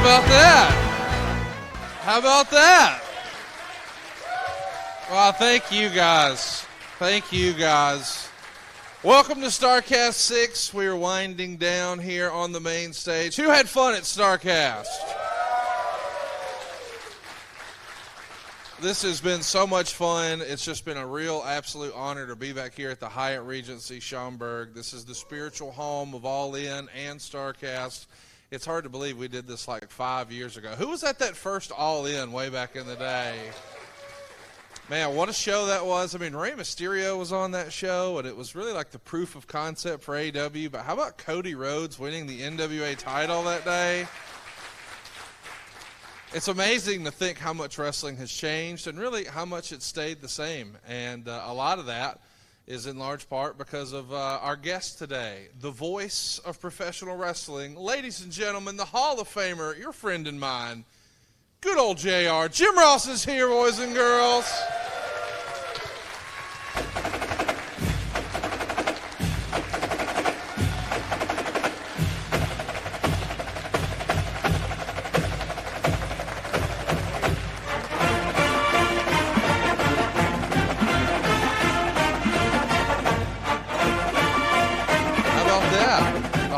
about that? How about that? Well, thank you guys. Thank you guys. Welcome to Starrcast VI. We are winding down here on the main stage. Who had fun at Starrcast? This has been so much fun. It's just been a real absolute honor to be back here at the Hyatt Regency Schaumburg. This is the spiritual home of All In and Starrcast. It's hard to believe we did this like 5 years ago. Who was at that first All In way back in the day? Man, what a show that was. I mean, Rey Mysterio was on that show, and it was really like the proof of concept for AEW. But how about Cody Rhodes winning the NWA title that day? It's amazing to think how much wrestling has changed and really how much it's stayed the same. And a lot of that is in large part because of our guest today, the voice of professional wrestling. Ladies and gentlemen, the Hall of Famer, your friend and mine, good old JR. Jim Ross is here, boys and girls.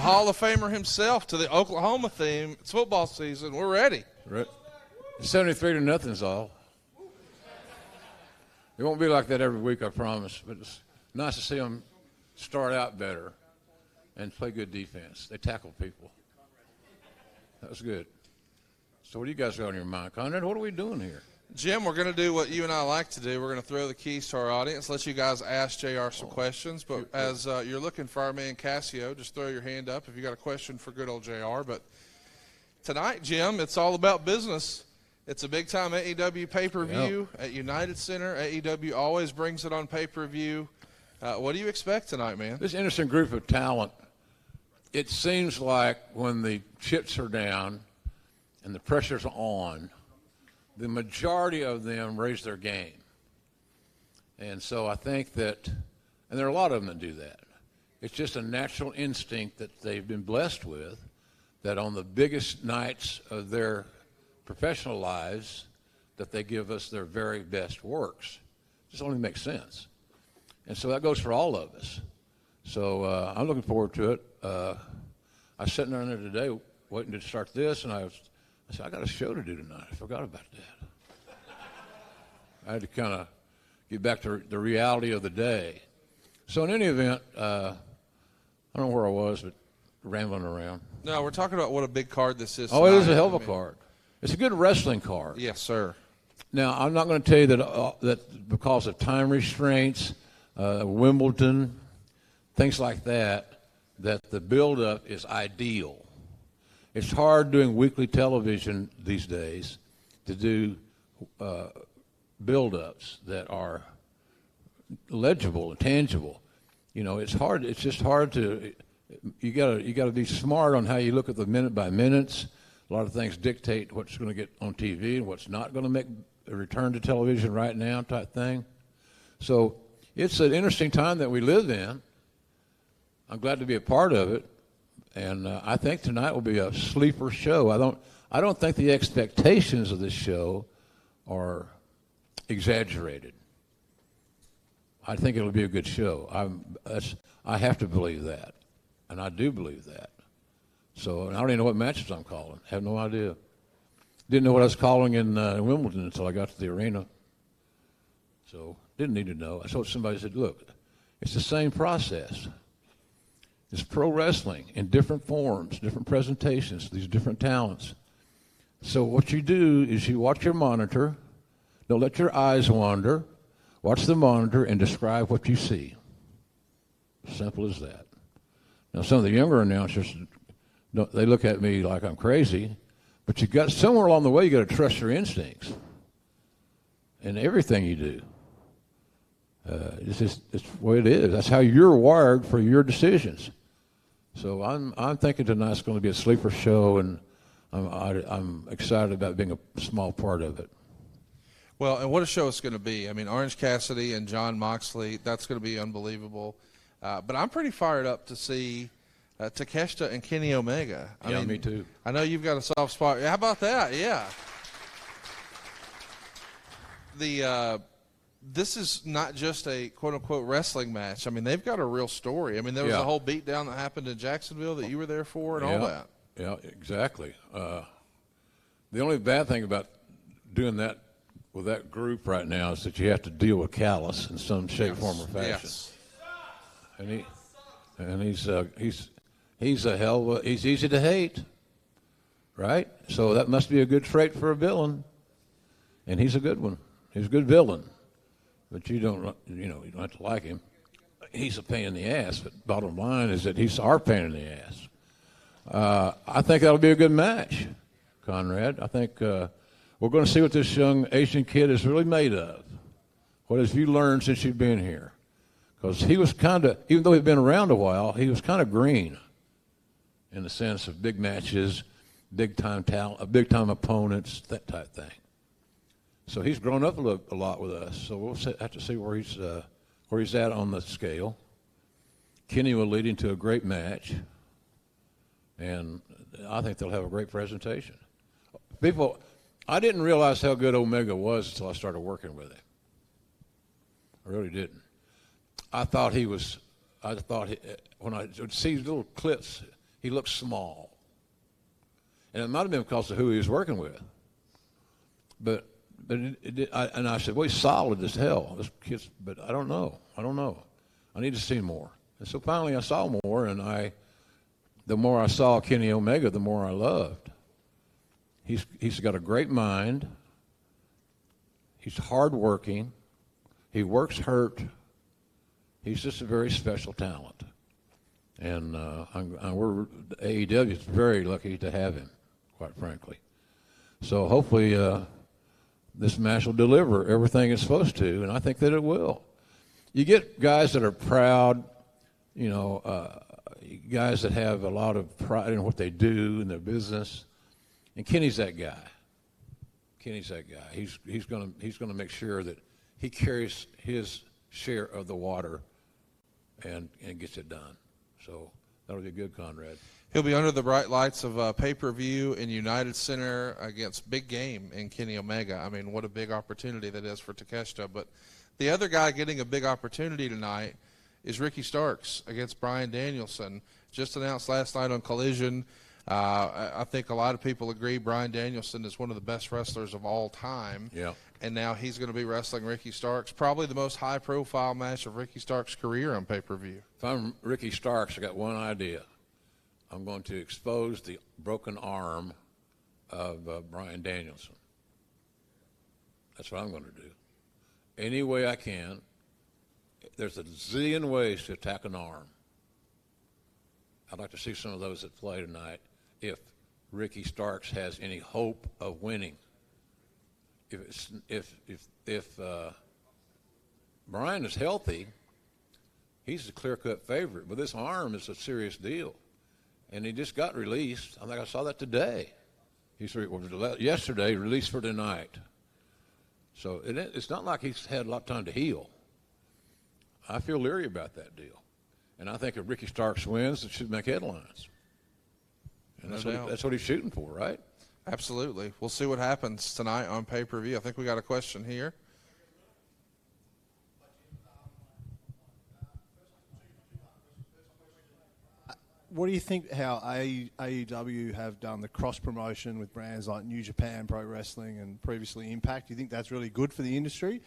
Hall of Famer himself to the Oklahoma theme. It's football season. We're ready. 73-0 is all. It won't be like that every week, I promise. But it's nice to see them start out better and play good defense. They tackle people. That was good. So what do you guys got on your mind? Conrad, what are we doing here? Jim, we're going to do what you and I like to do. We're going to throw the keys to our audience, let you guys ask JR some questions. But as you're looking for our man Cassio, just throw your hand up if you got a question for good old JR. But tonight, Jim, it's all about business. It's a big-time AEW pay-per-view at United Center. AEW always brings it on pay-per-view. What do you expect tonight, man? This interesting group of talent, it seems like when the chips are down and the pressure's on, the majority of them raise their game. And so I think that, and there are a lot of them that do that. It's just a natural instinct that they've been blessed with, that on the biggest nights of their professional lives, that they give us their very best works. It just only makes sense. And so that goes for all of us. So I'm looking forward to it. I was sitting there today waiting to start this, and I said, I got a show to do tonight. I forgot about that. I had to kind of get back to the reality of the day. So in any event, I don't know where I was, but rambling around. No, we're talking about what a big card this is. Oh, it is a hell of a card. It's a good wrestling card. Yes, sir. Now, I'm not going to tell you that because of time restraints, Wimbledon, things like that the build-up is ideal. It's hard doing weekly television these days to do build-ups that are legible and tangible. You know, it's hard. It's just hard to. You gotta be smart on how you look at the minute by minutes. A lot of things dictate what's going to get on TV and what's not going to make a return to television right now type thing. So it's an interesting time that we live in. I'm glad to be a part of it. And I think tonight will be a sleeper show. I don't think the expectations of this show are exaggerated. I think it'll be a good show. I have to believe that, and I do believe that. So I don't even know what matches I'm calling. Have no idea. Didn't know what I was calling in Wimbledon until I got to the arena. So didn't need to know. I told somebody, said, look, it's the same process. It's pro wrestling in different forms, different presentations, these different talents. So what you do is you watch your monitor. Don't let your eyes wander. Watch the monitor and describe what you see. Simple as that. Now, some of the younger announcers, they look at me like I'm crazy, but you got somewhere along the way you got to trust your instincts in everything you do. It's the way it is. That's how you're wired for your decisions. So I'm thinking tonight's going to be a sleeper show, and I'm excited about being a small part of it. Well, and what a show it's going to be. I mean, Orange Cassidy and Jon Moxley, that's going to be unbelievable. But I'm pretty fired up to see Takeshita and Kenny Omega. I mean, me too. I know you've got a soft spot. How about that? Yeah. This is not just a quote-unquote wrestling match. I mean, they've got a real story. I mean, there was a whole beatdown that happened in Jacksonville that you were there for and all that. Yeah, exactly. The only bad thing about doing that with that group right now is that you have to deal with Callas in some shape, form, or fashion. Yes. And he's a hell of a, he's easy to hate, right? So that must be a good trait for a villain, and he's a good one. He's a good villain, but you don't have to like him. He's a pain in the ass, but bottom line is that he's our pain in the ass. I think that'll be a good match, Conrad. I think we're going to see what this young Asian kid is really made of. What have you learned since you've been here? Because he was kind of, even though he'd been around a while, he was kind of green in the sense of big matches, big-time talent, big-time opponents, that type thing. So he's grown up a lot with us. So we'll have to see where he's at on the scale. Kenny will lead into a great match, and I think they'll have a great presentation. People, I didn't realize how good Omega was until I started working with him. I really didn't. When I would see little clips, he looked small. And it might have been because of who he was working with. But I said, well, he's solid as hell. This kid's, but I don't know. I need to see more. And so finally I saw more, and the more I saw Kenny Omega, the more I loved. He's got a great mind. He's hardworking. He works hurt. He's just a very special talent. And AEW is very lucky to have him, quite frankly. So hopefully this match will deliver everything it's supposed to, and I think that it will. You get guys that are proud, guys that have a lot of pride in what they do in their business, and Kenny's that guy. He's going to make sure that he carries his share of the water and gets it done. So that'll be good, Conrad. He'll be under the bright lights of pay-per-view in United Center against Big Game in Kenny Omega. I mean, what a big opportunity that is for Takeshita. But the other guy getting a big opportunity tonight is Ricky Starks against Bryan Danielson. Just announced last night on Collision. I think a lot of people agree Bryan Danielson is one of the best wrestlers of all time. Yeah. And now he's going to be wrestling Ricky Starks, probably the most high-profile match of Ricky Starks' career on pay-per-view. If I'm Ricky Starks, I got one idea. I'm going to expose the broken arm of Bryan Danielson. That's what I'm going to do. Any way I can. There's a zillion ways to attack an arm. I'd like to see some of those at play tonight if Ricky Starks has any hope of winning. If Bryan is healthy, he's a clear-cut favorite. But this arm is a serious deal. And he just got released. I think I saw that today. Yesterday, released for tonight. So it's not like he's had a lot of time to heal. I feel leery about that deal. And I think if Ricky Starks wins, it should make headlines. And that's what he's shooting for, right? Absolutely. We'll see what happens tonight on pay-per-view. I think we got a question here. What do you think how AEW have done the cross-promotion with brands like New Japan Pro Wrestling and previously Impact? Do you think that's really good for the industry?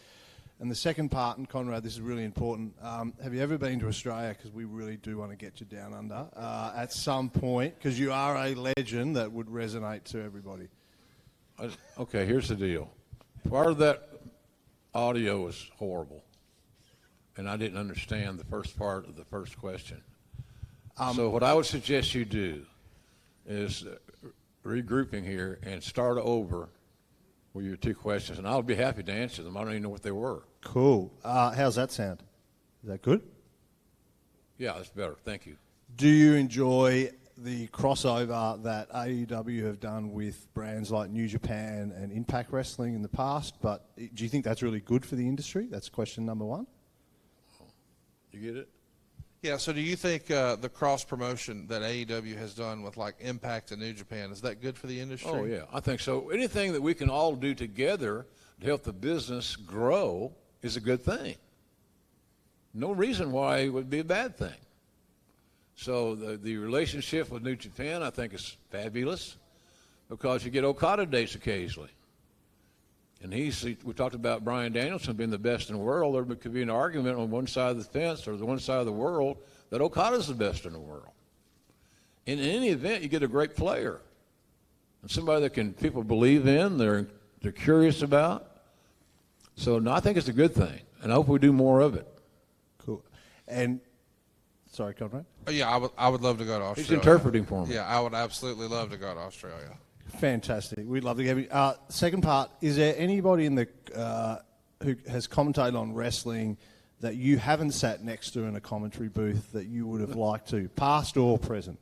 And the second part, and Conrad, this is really important, have you ever been to Australia? Because we really do want to get you down under at some point, because you are a legend that would resonate to everybody. Okay, here's the deal. Part of that audio was horrible, and I didn't understand the first part of the first question. So what I would suggest you do is regrouping here and start over with your two questions, and I'll be happy to answer them. I don't even know what they were. Cool. How's that sound? Is that good? Yeah, that's better. Thank you. Do you enjoy the crossover that AEW have done with brands like New Japan and Impact Wrestling in the past? But do you think that's really good for the industry? That's question number one. You get it? Yeah, so do you think the cross-promotion that AEW has done with, like, Impact and New Japan, is that good for the industry? Oh, yeah, I think so. Anything that we can all do together to help the business grow is a good thing. No reason why it would be a bad thing. So the relationship with New Japan, I think, is fabulous because you get Okada dates occasionally. And we talked about Bryan Danielson being the best in the world. There could be an argument on one side of the fence or the one side of the world that Okada's the best in the world. And in any event, you get a great player and somebody that people believe in, they're curious about. So no, I think it's a good thing, and I hope we do more of it. Cool. And sorry, Conrad. Yeah, I would love to go to Australia. He's interpreting for me. Yeah, I would absolutely love to go to Australia. Fantastic. We'd love to have you. Second part, is there anybody in the who has commentated on wrestling that you haven't sat next to in a commentary booth that you would have liked to, past or present?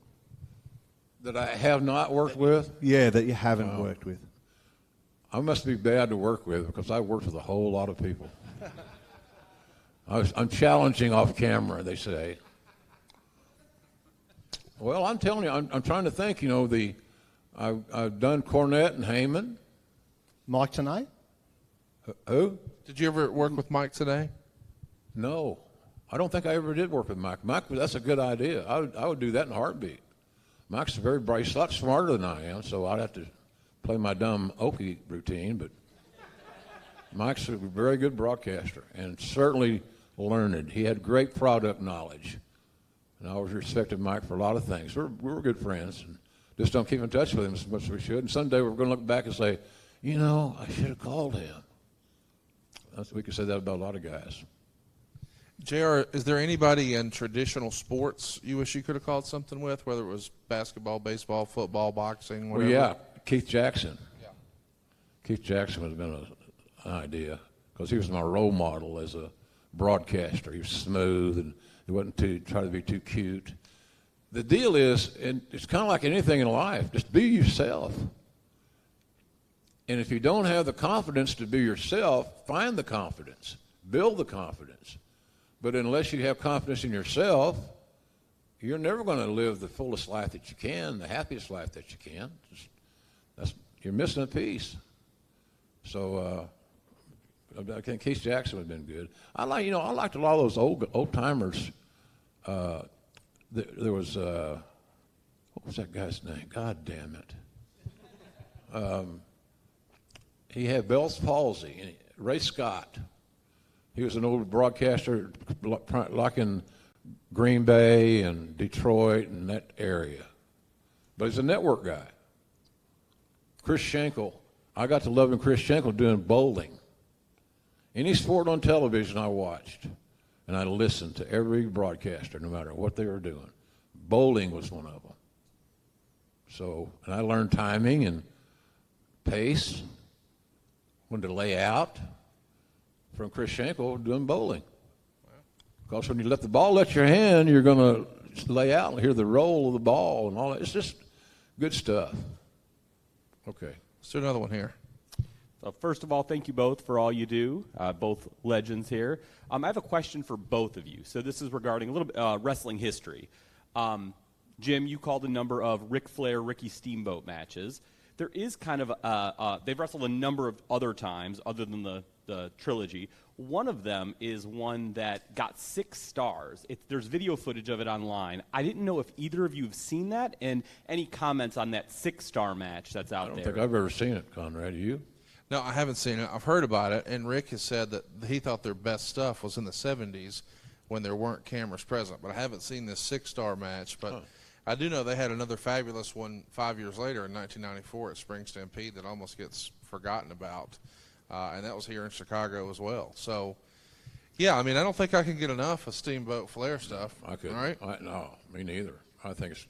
That I have not worked with? Yeah, that you haven't worked with. I must be bad to work with because I worked with a whole lot of people. I'm challenging off camera, they say. Well, I'm telling you, I'm trying to think, I've done Cornette and Heyman. Mike Tenay? Who? Did you ever work with Mike today? No. I don't think I ever did work with Mike. Mike, that's a good idea. I would do that in a heartbeat. Mike's very bright. He's a lot smarter than I am, so I'd have to play my dumb Okie routine. But Mike's a very good broadcaster and certainly learned. He had great product knowledge. And I always respected Mike for a lot of things. We were good friends. And just don't keep in touch with him as much as we should. And someday we're going to look back and say, I should have called him. We could say that about a lot of guys. JR, is there anybody in traditional sports you wish you could have called something with, whether it was basketball, baseball, football, boxing, whatever? Well, yeah, Keith Jackson. Yeah. Keith Jackson would have been an idea because he was my role model as a broadcaster. He was smooth and he wasn't try to be too cute. The deal is, and it's kind of like anything in life, just be yourself. And if you don't have the confidence to be yourself, find the confidence, build the confidence. But unless you have confidence in yourself, you're never going to live the fullest life that you can, the happiest life that you can. You're missing a piece. So I think Keith Jackson would have been good. I liked a lot of those old timers. There was what was that guy's name? God damn it. He had Bell's palsy. Ray Scott. He was an old broadcaster like in Green Bay and Detroit and that area. But he's a network guy. Chris Schenkel. I got to loving Chris Schenkel doing bowling. Any sport on television I watched, and I listened to every broadcaster no matter what they were doing. Bowling was one of them. So, and I learned timing and pace, when to lay out from Chris Schenkel doing bowling. Because when you let the ball let your hand, you're going to lay out and hear the roll of the ball and all that. It's just good stuff. Okay. Let's do another one here. So first of all, thank you both for all you do, both legends here. I have a question for both of you. So this is regarding a little bit wrestling history. Jim, you called a number of Ric Flair, Ricky Steamboat matches. There is kind of they've wrestled a number of other times other than the trilogy. One of them is one that got 6 stars. There's video footage of it online. I didn't know if either of you have seen that, and any comments on that 6-star match that's out there. I don't think I've ever seen it, Conrad. You? No, I haven't seen it. I've heard about it, and Rick has said that he thought their best stuff was in the 70s when there weren't cameras present. But I haven't seen this 6-star match. But I do know they had another fabulous one 5 years later in 1994 at Spring Stampede that almost gets forgotten about. And that was here in Chicago as well. So, yeah, I mean, I don't think I can get enough of Steamboat Flair stuff. I could. Right? No, me neither. I think it's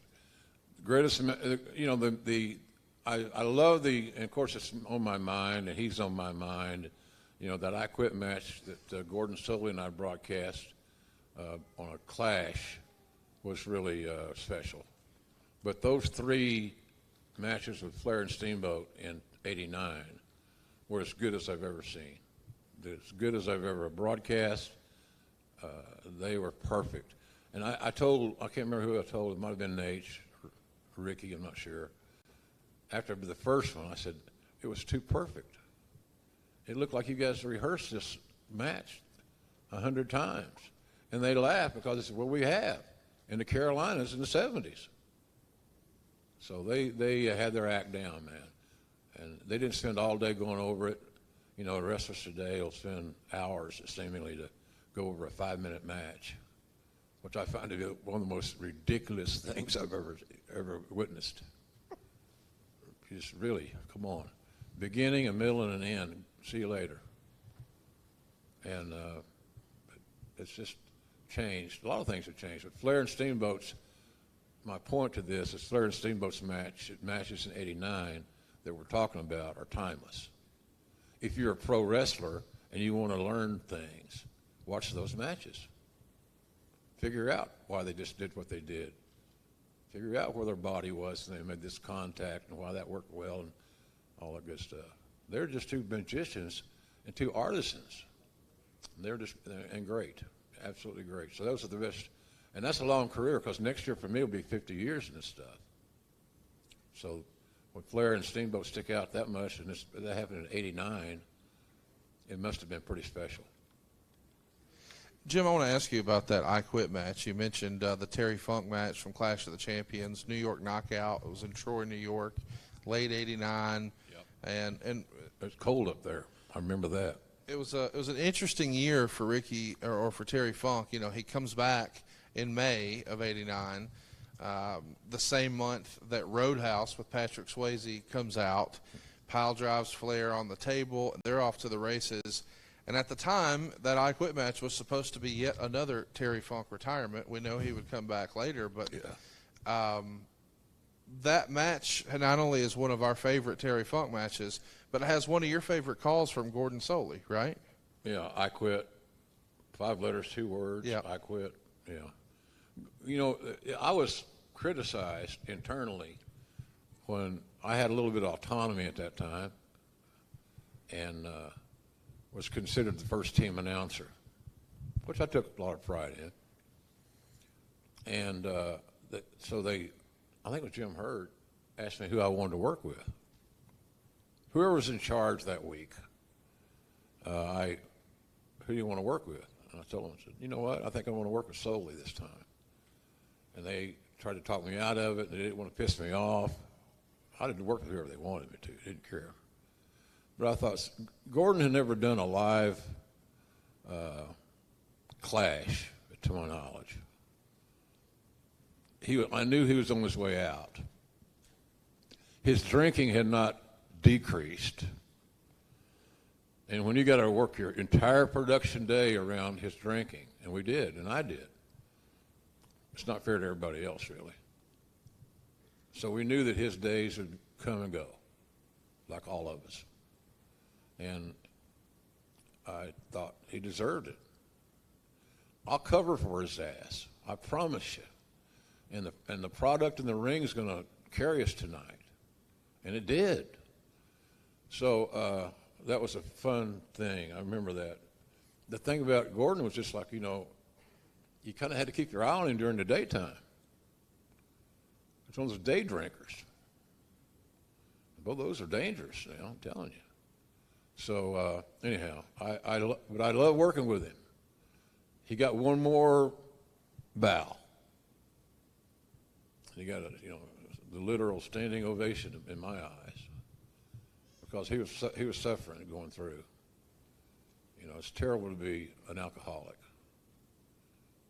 the greatest. I love and of course it's on my mind, and he's on my mind. That I Quit match that Gordon Solie and I broadcast on a Clash was really special. But those 3 matches with Flair and Steamboat in '89 were as good as I've ever seen. As good as I've ever broadcast. They were perfect. And I can't remember who I told, it might have been Nate or Ricky, I'm not sure. After the first one, I said, it was too perfect. It looked like you guys rehearsed this match 100 times. And they laughed because they said, well, we have in the Carolinas in the 70s. So they had their act down, man. And they didn't spend all day going over it. You know, the rest of us today will spend hours seemingly to go over a 5-minute match, which I find to be one of the most ridiculous things I've ever witnessed. Just really, come on. Beginning, a middle, and an end. See you later. And it's just changed. A lot of things have changed. But Flair and Steamboat's, my point to this is Flair and Steamboat's matches in '89 that we're talking about are timeless. If you're a pro wrestler and you want to learn things, watch those matches. Figure out why they just did what they did. Figure out where their body was and they made this contact and why that worked well and all that good stuff. They're just two magicians and two artisans. They're great, absolutely great. So those are the best, and that's a long career because next year for me will be 50 years in this stuff. So when Flair and Steamboat stick out that much, and that happened in '89, it must have been pretty special. Jim, I want to ask you about that I Quit match. You mentioned the Terry Funk match from Clash of the Champions, New York Knockout. It was in Troy, New York, late '89, yep. and it was cold up there. I remember that. It was an interesting year for Ricky or for Terry Funk. You know, he comes back in May of '89, the same month that Roadhouse with Patrick Swayze comes out. Pile drives Flair on the table, and they're off to the races. And at the time, that I Quit match was supposed to be yet another Terry Funk retirement. We know he would come back later, but that match not only is one of our favorite Terry Funk matches, but it has one of your favorite calls from Gordon Soley, right? Yeah, I quit. 5 letters, 2 words. Yeah. I quit. Yeah. You know, I was criticized internally when I had a little bit of autonomy at that time and was considered the first team announcer, which I took a lot of pride in. And so I think it was Jim Hurd, asked me who I wanted to work with. Whoever was in charge that week, who do you want to work with? And I told them, I said, you know what, I think I want to work with Soley this time. And they tried to talk me out of it. They didn't want to piss me off. I didn't work with whoever they wanted me to. Didn't care. But I thought, Gordon had never done a live clash, to my knowledge. I knew he was on his way out. His drinking had not decreased. And when you got to work your entire production day around his drinking, and we did, and I did, it's not fair to everybody else, really. So we knew that his days would come and go, like all of us. And I thought he deserved it. I'll cover for his ass, I promise you. And the product in the ring is going to carry us tonight. And it did. So that was a fun thing. I remember that. The thing about Gordon was just like, you know, you kind of had to keep your eye on him during the daytime. He's one of those day drinkers. Both those are dangerous now, I'm telling you. So anyhow, but I love working with him. He got one more bow. He got the literal standing ovation in my eyes because he was suffering and going through. You know, it's terrible to be an alcoholic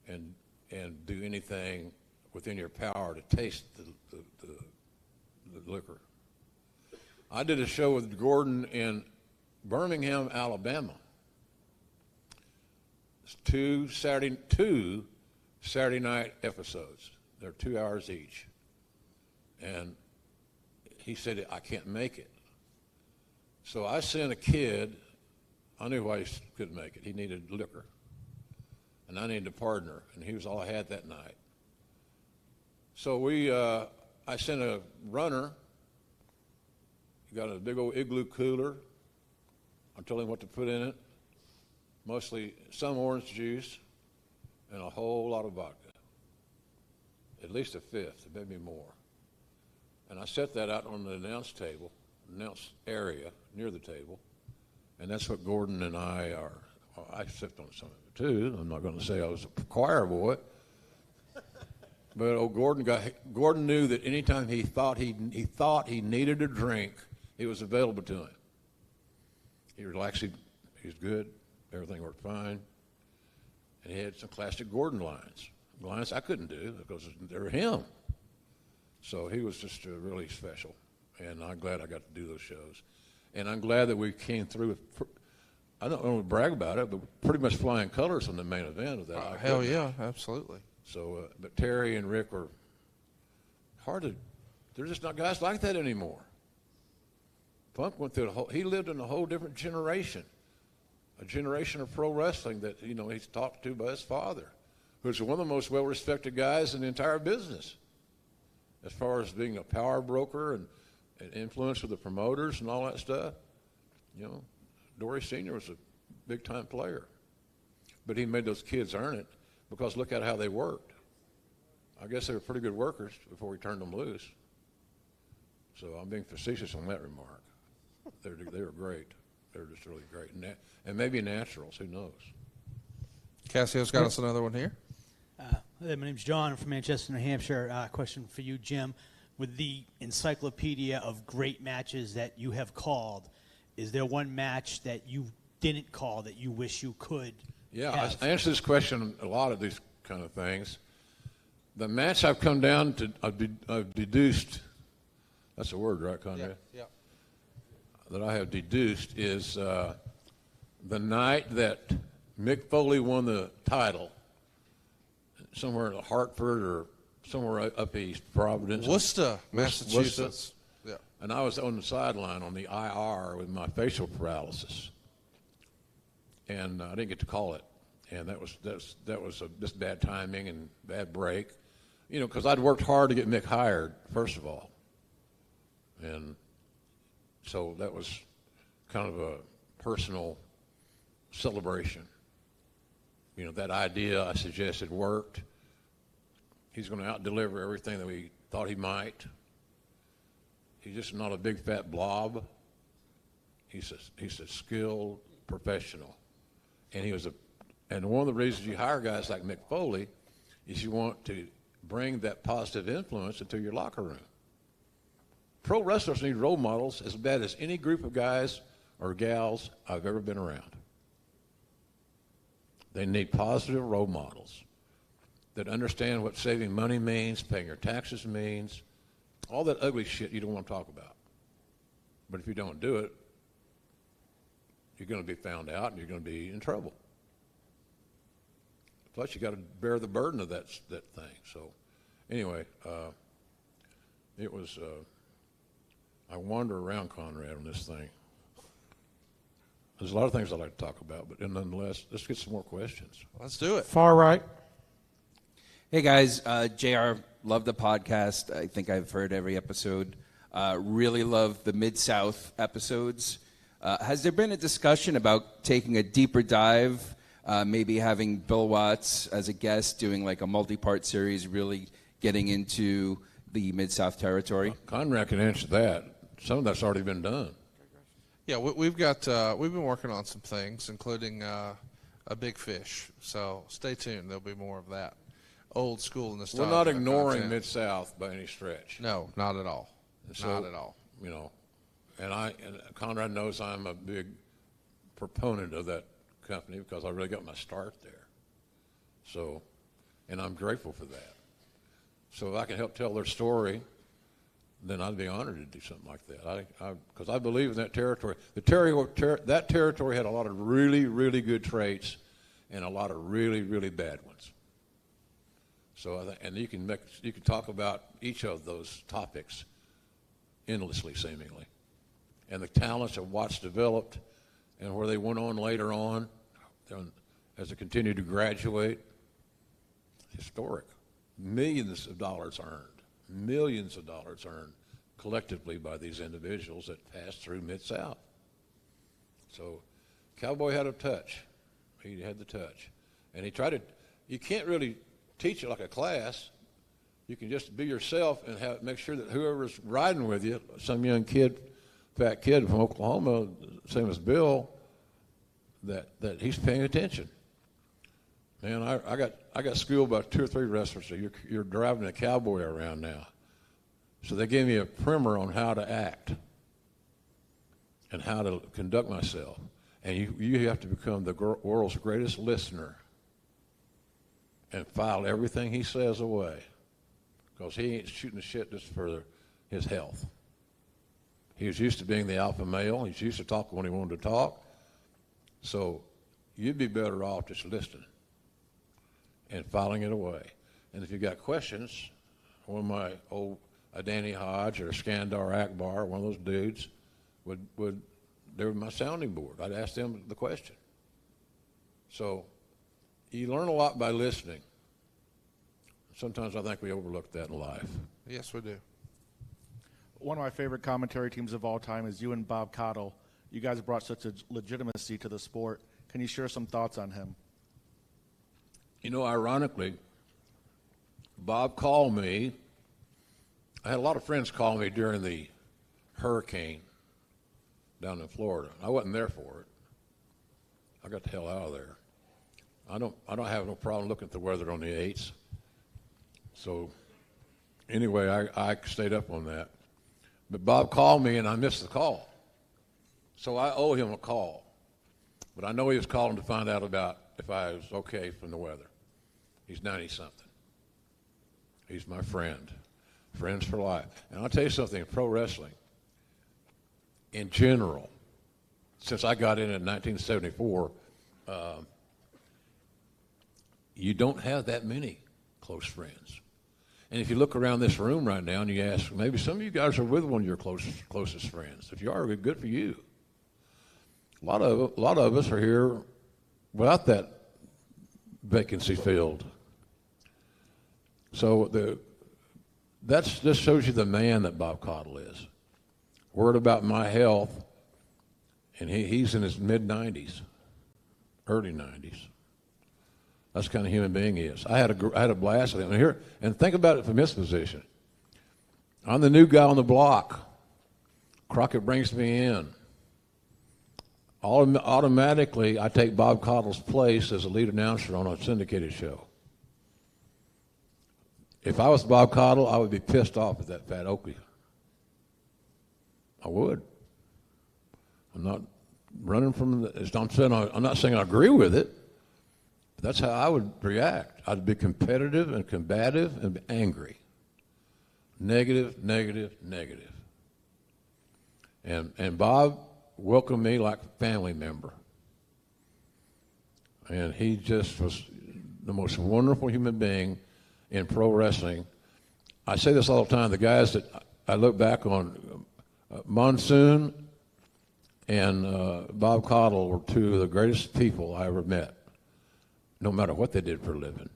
and do anything within your power to taste the liquor. I did a show with Gordon in Birmingham, Alabama. It's two Saturday night episodes. They're 2 hours each. And he said, I can't make it. So I sent a kid. I knew why he couldn't make it. He needed liquor. And I needed a partner. And he was all I had that night. So I sent a runner. He got a big old igloo cooler. I told him what to put in it. Mostly some orange juice and a whole lot of vodka. at least a fifth, maybe more. And I set that out on the announce area near the table, and that's what Gordon and I are. Well, I sipped on some of it too. I'm not going to say I was a choir boy, but Gordon knew that anytime he thought he needed a drink, it was available to him. He relaxed. He's good. Everything worked fine, and he had some classic Gordon lines I couldn't do because they were him. So he was just really special, and I'm glad I got to do those shows. And I'm glad that we came through with, I don't want to brag about it, but pretty much flying colors on the main event of that. Hell yeah, absolutely. So, but Terry and Rick were they're just not guys like that anymore. Punk went through he lived in a whole different generation, a generation of pro wrestling that, he's talked to by his father, who's one of the most well-respected guys in the entire business. As far as being a power broker and influence with the promoters and all that stuff, Dory Sr. was a big-time player. But he made those kids earn it because look at how they worked. I guess they were pretty good workers before he turned them loose. So I'm being facetious on that remark. They were great. They were just really great. And maybe naturals, who knows? Cassio's got us another one here. My name's John. I'm from Manchester, New Hampshire. Question for you, Jim. With the encyclopedia of great matches that you have called, is there one match that you didn't call that you wish you could have? I answer this question a lot of these kind of things. The match I've come down to, I've deduced, that's a word, right, Conrad? Yeah. That I have deduced is the night that Mick Foley won the title, somewhere in Hartford or somewhere up east, Providence. Worcester, Massachusetts. Worcester. Yeah. And I was on the sideline on the IR with my facial paralysis, and I didn't get to call it. And that was just bad timing and bad break, because I'd worked hard to get Mick hired first of all, and so that was kind of a personal celebration. That idea I suggested worked. He's going to out-deliver everything that we thought he might. He's just not a big fat blob. He's a skilled professional, and one of the reasons you hire guys like Mick Foley is you want to bring that positive influence into your locker room. Pro wrestlers need role models as bad as any group of guys or gals I've ever been around. They need positive role models that understand what saving money means, paying your taxes means, all that ugly shit you don't want to talk about. But if you don't do it, you're going to be found out and you're going to be in trouble. Plus, you got to bear the burden of that thing. So, anyway, it was. I wander around, Conrad, on this thing. There's a lot of things I'd like to talk about, but nonetheless, let's get some more questions. Let's do it. Far right. Hey, guys. JR, love the podcast. I think I've heard every episode. Really love the MidSouth episodes. Has there been a discussion about taking a deeper dive, maybe having Bill Watts as a guest, doing like a multi-part series, really getting into the MidSouth territory? Conrad can answer that. Some of that's already been done. Yeah, we've been working on some things, including a big fish. So stay tuned. There'll be more of that. Old school nostalgia. We're not ignoring content. Mid-South by any stretch. No, not at all. So, not at all. And Conrad knows I'm a big proponent of that company because I really got my start there. So, and I'm grateful for that. So if I can help tell their story, then I'd be honored to do something like that. Because I believe in that territory. That territory had a lot of really, really good traits and a lot of really, really bad ones. So and you can talk about each of those topics endlessly, seemingly, and the talents that Watts developed, and where they went on later on, as they continued to graduate. Historic. Millions of dollars earned collectively by these individuals that passed through Mid-South. So Cowboy had a touch. He had the touch. And he tried to, you can't really teach it like a class, You can just be yourself and make sure that whoever's riding with you, some young kid, fat kid from Oklahoma, same as Bill, that he's paying attention. Man, I got schooled by 2 or 3 wrestlers. So you're driving a cowboy around now. So they gave me a primer on how to act and how to conduct myself. And you have to become the world's greatest listener and file everything he says away, because he ain't shooting the shit just for his health. He was used to being the alpha male. He's used to talking when he wanted to talk. So you'd be better off just listening and filing it away. And if you got questions, one of my old Danny Hodge or Skandar Akbar, one of those dudes, they were my sounding board. I'd ask them the question. So you learn a lot by listening. Sometimes I think we overlook that in life. Yes, we do. One of my favorite commentary teams of all time is you and Bob Caudle. You guys brought such a legitimacy to the sport. Can you share some thoughts on him? You know, ironically, Bob called me. I had a lot of friends call me during the hurricane down in Florida. I wasn't there for it. I got the hell out of there. I don't have no problem looking at the weather on the 8s. So anyway, I stayed up on that. But Bob called me and I missed the call. So I owe him a call. But I know he was calling to find out about if I was okay from the weather. He's 90-something. He's my friend. Friends for life. And I'll tell you something, pro wrestling, in general, since I got in 1974, you don't have that many close friends. And if you look around this room right now and you ask, maybe some of you guys are with one of your closest friends. If you are, good for you. A lot of us are here without that vacancy filled. So that just shows you the man that Bob Caudle is. Worried about my health, and he's in his mid-90s, early 90s. That's the kind of human being he is. I had a blast with him. And think about it from his position. I'm the new guy on the block. Crockett brings me in. Automatically, I take Bob Caudle's place as a lead announcer on a syndicated show. If I was Bob Caudle, I would be pissed off at that fat Okie. I would. I'm not running from the, I'm not saying I agree with it, but that's how I would react. I'd be competitive and combative and angry. Negative, negative, negative. And Bob welcomed me like a family member. And he just was the most wonderful human being in pro wrestling. I say this all the time. The guys that I look back on, Monsoon and Bob Caudle were 2 of the greatest people I ever met, no matter what they did for a living.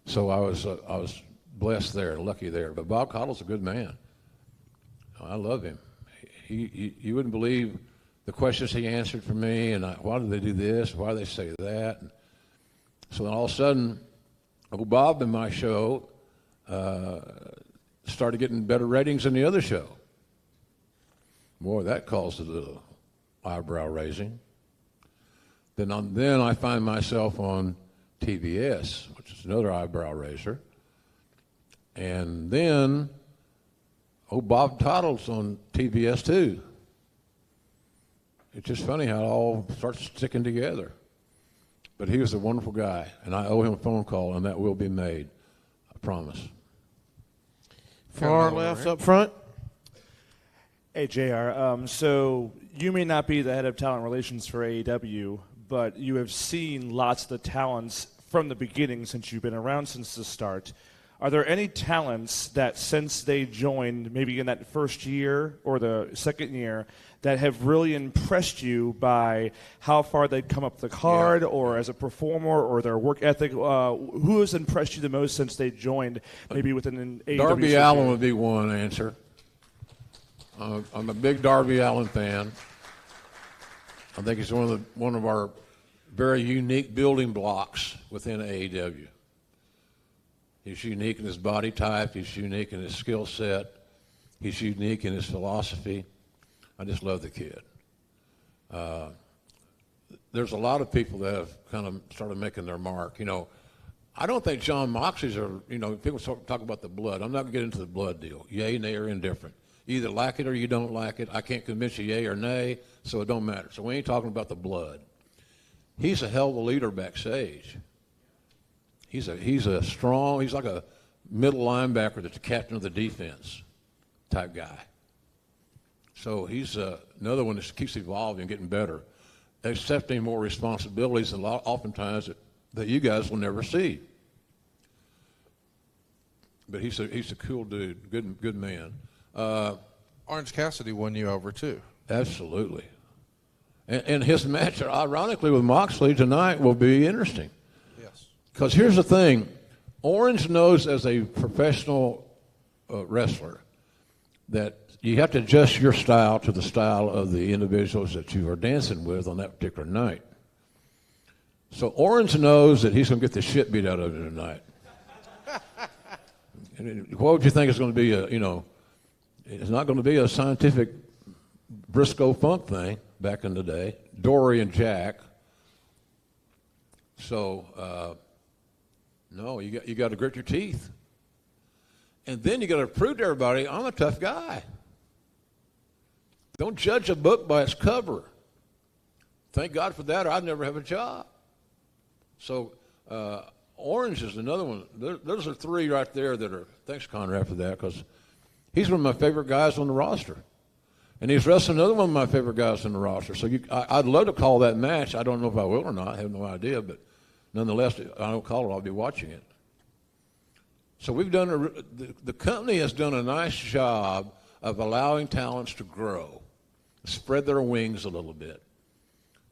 So I was blessed there, lucky there. But Bob Caudle's a good man. I love him. You wouldn't believe the questions he answered for me, and why did they do this? Why did they say that? And so then all of a sudden, Bob in my show started getting better ratings than the other show. Boy, that caused a little eyebrow raising. Then I find myself on TBS, which is another eyebrow raiser. And then, Bob Caudle's on TBS too. It's just funny how it all starts sticking together. But he was a wonderful guy, and I owe him a phone call, and that will be made. I promise. Far left up front. Hey, JR. So you may not be the head of talent relations for AEW, but you have seen lots of the talents from the beginning since you've been around since the start. Are there any talents that since they joined, maybe in that first year or the second year, that have really impressed you by how far they've come up the card or as a performer or their work ethic? Who has impressed you the most since they joined, maybe within an AEW? Darby Allin would be one answer. I'm a big Darby Allin fan. I think he's one of our very unique building blocks within AEW. He's unique in his body type. He's unique in his skill set. He's unique in his philosophy. I just love the kid. There's a lot of people that have kind of started making their mark. You know, I don't think John Moxley's are, you know, people talk about the blood. I'm not going to get into the blood deal. Yay, nay, or indifferent. You either like it or you don't like it. I can't convince you yay or nay, so it don't matter. So we ain't talking about the blood. He's a hell of a leader backstage. He's a strong, he's like a middle linebacker that's the captain of the defense type guy. So he's another one that keeps evolving and getting better, accepting more responsibilities and oftentimes that you guys will never see. But he's a cool dude, good man. Orange Cassidy won you over too. Absolutely. And his match, ironically, with Moxley tonight will be interesting. Yes. Because here's the thing. Orange knows as a professional wrestler that you have to adjust your style to the style of the individuals that you are dancing with on that particular night. So Orange knows that he's going to get the shit beat out of him tonight. And what would you think is going to be it's not going to be a scientific Briscoe Funk thing back in the day, Dory and Jack. So, no, you got to grit your teeth. And then you got to prove to everybody, I'm a tough guy. Don't judge a book by its cover. Thank God for that, or I'd never have a job. So, Orange is another one. Those are three right there that are, thanks, Conrad, for that, because he's one of my favorite guys on the roster. And he's wrestling another one of my favorite guys on the roster. So I'd love to call that match. I don't know if I will or not. I have no idea. But nonetheless, I don't call it. I'll be watching it. So we've done the company has done a nice job of allowing talents to grow, spread their wings a little bit.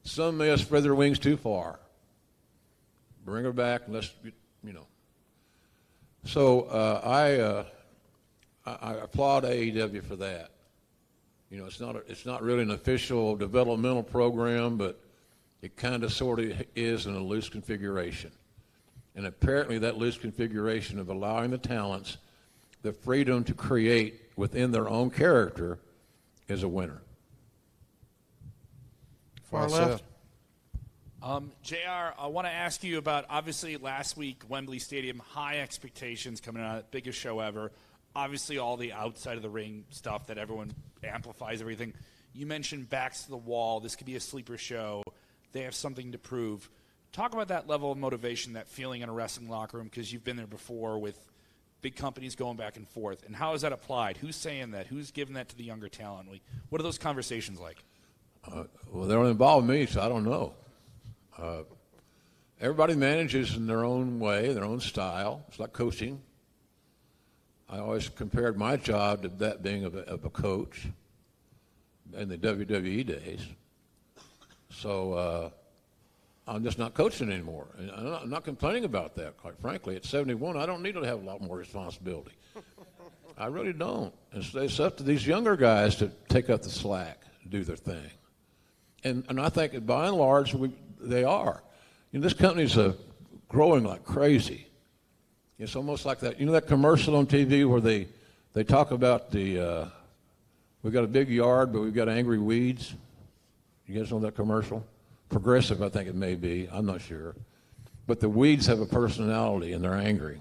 Some may have spread their wings too far. Bring her back and let's, So I applaud AEW for that. You know, it's not really an official developmental program, but it kind of sort of is in a loose configuration. And apparently that loose configuration of allowing the talents the freedom to create within their own character is a winner. Far left. JR, I want to ask you about, obviously, last week, Wembley Stadium, high expectations coming out, biggest show ever. Obviously, all the outside of the ring stuff that everyone amplifies everything. You mentioned backs to the wall. This could be a sleeper show. They have something to prove. Talk about that level of motivation, that feeling in a wrestling locker room, because you've been there before with big companies going back and forth. And how is that applied? Who's saying that? Who's giving that to the younger talent? What are those conversations like? Well, they don't involve me, so I don't know. Everybody manages in their own way, their own style. It's like coaching. I always compared my job to that being of a coach in the WWE days. So I'm just not coaching anymore. And I'm not complaining about that, quite frankly. At 71, I don't need to have a lot more responsibility. I really don't. It's up to these younger guys to take up the slack, do their thing. And I think, by and large, they are. This company's growing like crazy. It's almost like that. That commercial on TV where they talk about we've got a big yard, but we've got angry weeds. You guys know that commercial? Progressive, I think it may be. I'm not sure. But the weeds have a personality, and they're angry.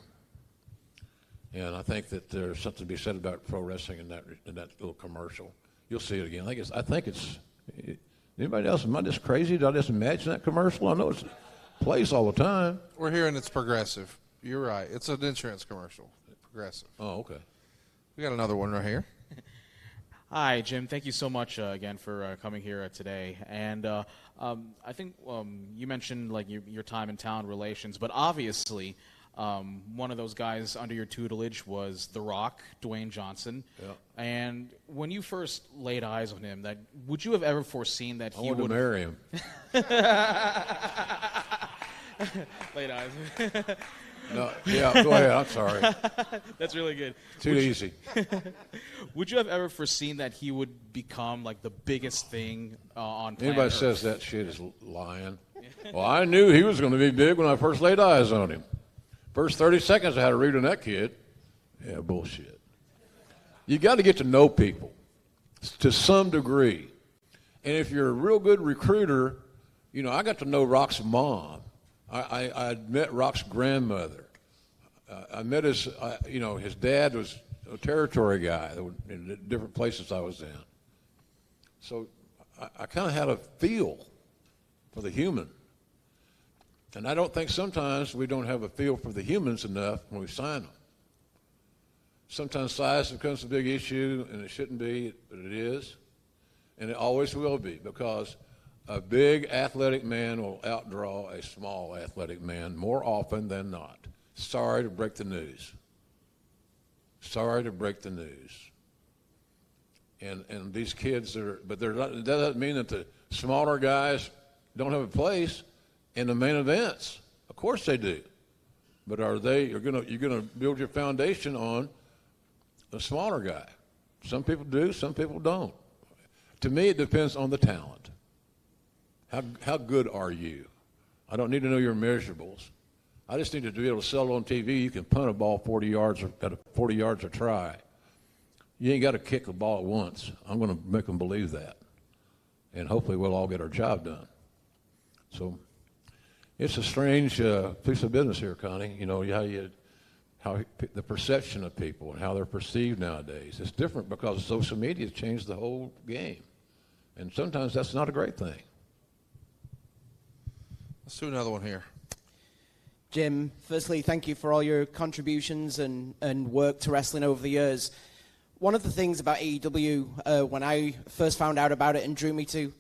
And I think that there's something to be said about pro wrestling in that little commercial. You'll see it again. I think it's anybody else? Am I just crazy? Did I just imagine that commercial? I know it plays all the time. We're hearing it's Progressive. You're right. It's an insurance commercial. Progressive. Oh, okay. We got another one right here. Hi, Jim. Thank you so much again for coming here today. And I think you mentioned like your time in talent relations, but obviously one of those guys under your tutelage was The Rock, Dwayne Johnson. Yeah. And when you first laid eyes on him, would you have ever foreseen that he would marry him? Laid eyes. No, yeah, go ahead. I'm sorry. That's really good. Too easy. Would you have ever foreseen that he would become like the biggest thing on planet Anybody Earth? says that shit is lying. Well, I knew he was going to be big when I first laid eyes on him. First 30 seconds I had to read on that kid. Yeah, bullshit. You got to get to know people to some degree. And if you're a real good recruiter, you know, I got to know Rock's mom. I met Rock's grandmother. I met his, you know, his dad was a territory guy in different places I was in. So I kind of had a feel for the human. And I don't think sometimes we don't have a feel for the humans enough when we sign them. Sometimes size becomes a big issue, and it shouldn't be, but it is. And it always will be, because a big athletic man will outdraw a small athletic man more often than not. Sorry to break the news. Sorry to break the news. And these kids but that doesn't mean that the smaller guys don't have a place in the main events. Of course they do. But you're gonna build your foundation on a smaller guy. Some people do, some people don't. To me, it depends on the talent. How good are you? I don't need to know your measurables. I just need to be able to sell it on TV. You can punt a ball 40 yards or at 40 yards a try. You ain't got to kick the ball at once. I'm going to make them believe that. And hopefully we'll all get our job done. So it's a strange piece of business here, Connie. You know, how the perception of people and how they're perceived nowadays. It's different because social media has changed the whole game. And sometimes that's not a great thing. Let's do another one here. Jim, firstly, thank you for all your contributions and work to wrestling over the years. One of the things about AEW, when I first found out about it and drew me to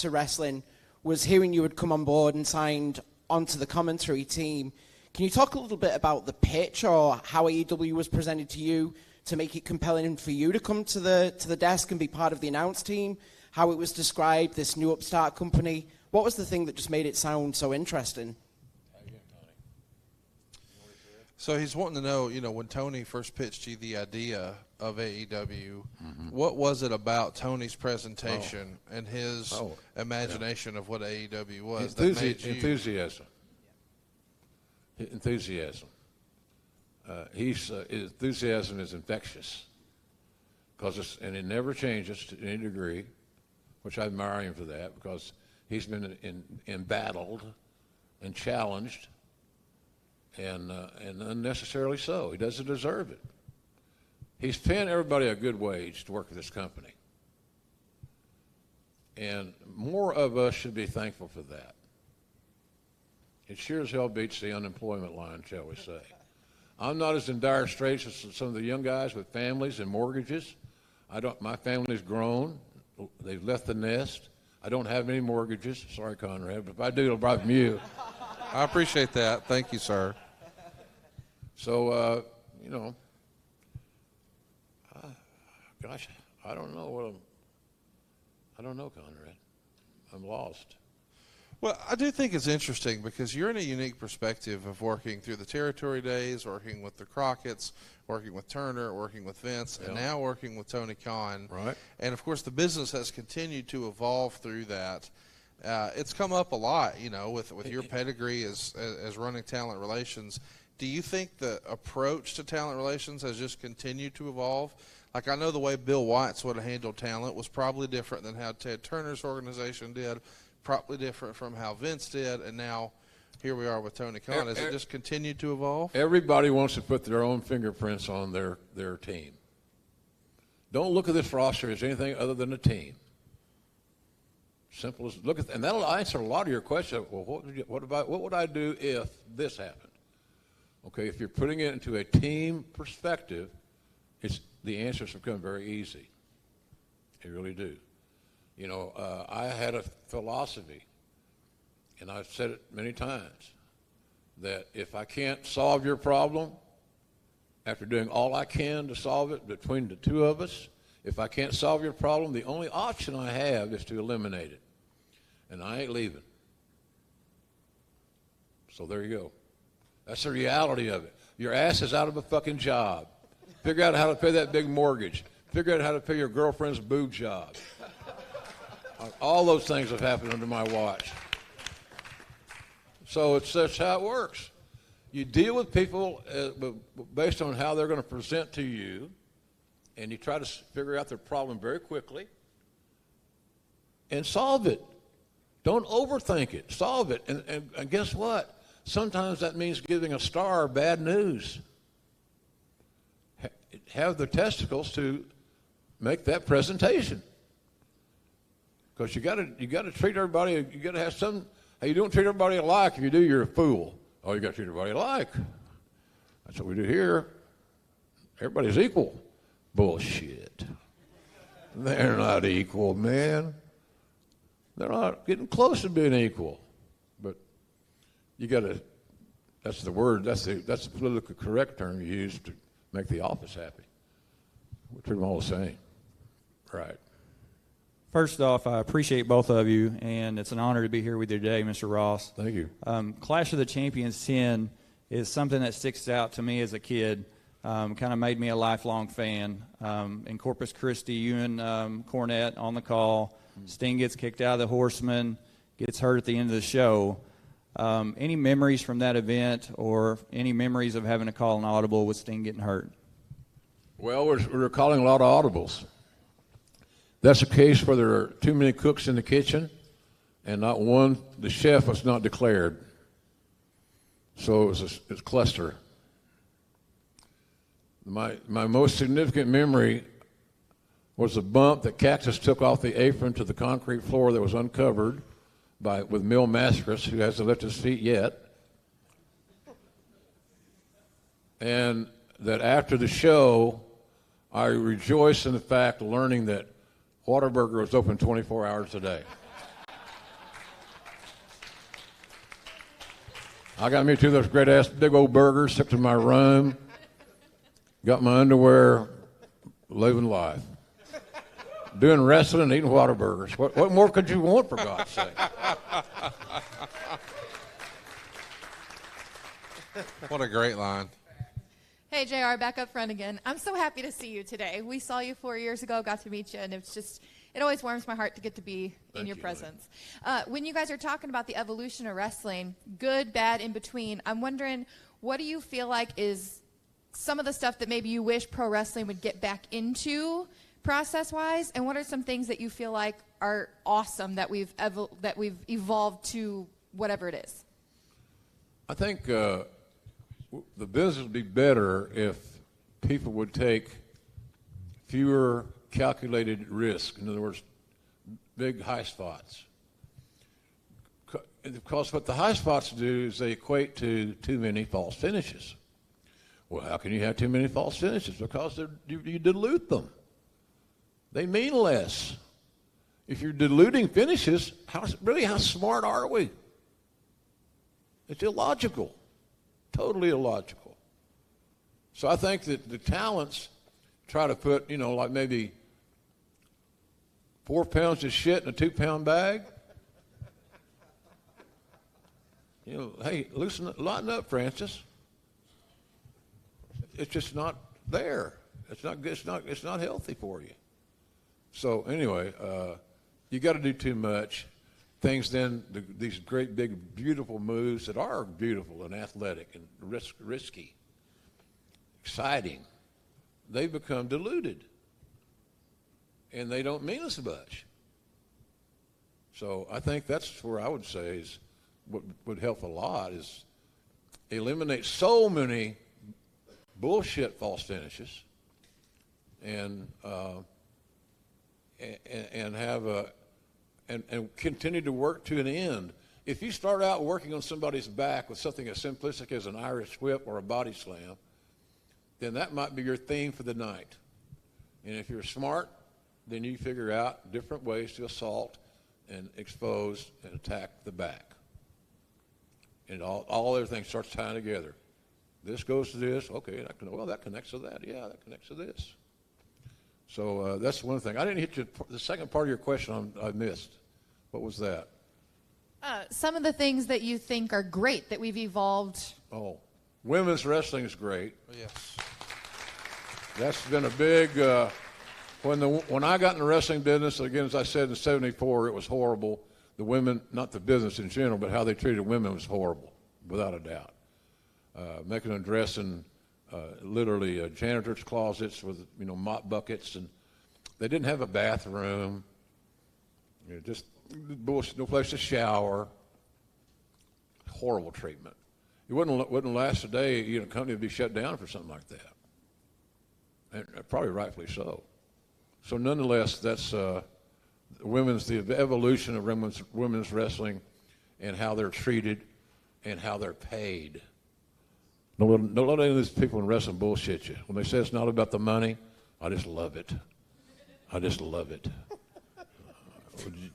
wrestling, was hearing you had come on board and signed onto the commentary team. Can you talk a little bit about the pitch or how AEW was presented to you to make it compelling for you to come to the desk and be part of the announce team? How it was described, this new upstart company? What was the thing that just made it sound so interesting? So he's wanting to know, you know, when Tony first pitched you the idea of AEW, what was it about Tony's presentation and his imagination of what AEW was that made you... Enthusiasm. His enthusiasm is infectious, and it never changes to any degree, which I admire him for that, because he's been embattled and challenged, and unnecessarily so. He doesn't deserve it. He's paying everybody a good wage to work for this company, and more of us should be thankful for that. It sure as hell beats the unemployment line, shall we say. I'm not as in dire straits as some of the young guys with families and mortgages. My family's grown. They've left the nest. I don't have any mortgages. Sorry, Conrad, but if I do, it'll be from you. I appreciate that. Thank you, sir. So, you know, gosh, I don't know, Conrad. I'm lost. Well, I do think it's interesting because you're in a unique perspective of working through the territory days, working with the Crockett's, working with Turner, working with Vince, and now working with Tony Khan. Right. And, of course, the business has continued to evolve through that. It's come up a lot, you know, with your pedigree as running talent relations. Do you think the approach to talent relations has just continued to evolve? Like, I know the way Bill Watts would have handled talent was probably different than how Ted Turner's organization did, probably different from how Vince did, and now here we are with Tony Khan. Has it just continued to evolve? Everybody wants to put their own fingerprints on their team. Don't look at this roster as anything other than a team. Simple as look at, and that'll answer a lot of your questions. Well, what would I do if this happened? Okay, if you're putting it into a team perspective, the answers become very easy. They really do. You know, I had a philosophy, and I've said it many times, that if I can't solve your problem, after doing all I can to solve it between the two of us, if I can't solve your problem, the only option I have is to eliminate it. And I ain't leaving. So there you go. That's the reality of it. Your ass is out of a fucking job. Figure out how to pay that big mortgage. Figure out how to pay your girlfriend's boob job. All those things have happened under my watch. So that's how it works. You deal with people based on how they're going to present to you, and you try to figure out their problem very quickly and solve it. Don't overthink it. Solve it. And guess what? Sometimes that means giving a star bad news. Have the testicles to make that presentation. Because you got to treat everybody. You got to have some. Hey, you don't treat everybody alike. If you do, you're a fool. Oh, you got to treat everybody alike. That's what we do here. Everybody's equal. Bullshit. They're not equal, man. They're not getting close to being equal. But you got to. That's the word. That's the politically correct term you use to make the office happy. We treat them all the same. Right. First off, I appreciate both of you, and it's an honor to be here with you today, Mr. Ross. Thank you. Clash of the Champions 10 is something that sticks out to me as a kid, kind of made me a lifelong fan. In Corpus Christi, you and Cornette on the call. Sting gets kicked out of the Horseman, gets hurt at the end of the show. Any memories from that event or any memories of having to call an audible with Sting getting hurt? Well, we're calling a lot of audibles. That's a case where there are too many cooks in the kitchen and not one, the chef was not declared. So it was a cluster. My most significant memory was the bump that Cactus took off the apron to the concrete floor that was uncovered with Mil Mascaras, who hasn't left his feet yet. And that after the show, I rejoiced in the fact of learning that Whataburger was open 24 hours a day. I got me two of those great-ass big old burgers, sipped in my room, got my underwear, living life. Doing wrestling and eating Whataburgers. What more could you want, for God's sake? What a great line. Hey, JR, back up front again. I'm so happy to see you today. We saw you 4 years ago, got to meet you, and it's just, it always warms my heart to get to be in your presence. When you guys are talking about the evolution of wrestling, good, bad, in between, I'm wondering, what do you feel like is some of the stuff that maybe you wish pro wrestling would get back into process-wise, and what are some things that you feel like are awesome that we've evolved to whatever it is? I think the business would be better if people would take fewer calculated risks. In other words, big high spots. Because what the high spots do is they equate to too many false finishes. Well, how can you have too many false finishes? Because you dilute them. They mean less. If you're diluting finishes, how smart are we? It's illogical. Totally illogical. So I think that the talents try to put, like maybe 4 pounds of shit in a 2-pound bag. Hey, lighten up, Francis. It's just not there. It's not healthy for you. So anyway, you got to do too much. Things then, these great big beautiful moves that are beautiful and athletic and risky, exciting, they become diluted. And they don't mean as much. So I think that's where I would say is what would help a lot is eliminate so many bullshit false finishes and have and continue to work to an end. If you start out working on somebody's back with something as simplistic as an Irish whip or a body slam, then that might be your theme for the night. And if you're smart, then you figure out different ways to assault and expose and attack the back. And all everything starts tying together. This goes to this. Okay, that connects to that. Yeah, that connects to this. So that's one thing. I didn't hit the second part of your question I missed. What was that? Some of the things that you think are great that we've evolved. Oh, women's wrestling is great. Yes. That's been a big. When I got in the wrestling business, again, as I said in '74, it was horrible. The women, not the business in general, but how they treated women was horrible, without a doubt. making and dressing literally janitor's closets with mop buckets, and they didn't have a bathroom. Just bullshit, no place to shower. Horrible treatment. It wouldn't last a day. A company would be shut down for something like that, and probably rightfully so. So nonetheless, that's the evolution of women's wrestling, and how they're treated, and how they're paid. Don't let any of these people in wrestling bullshit you. When they say it's not about the money, I just love it. I just love it.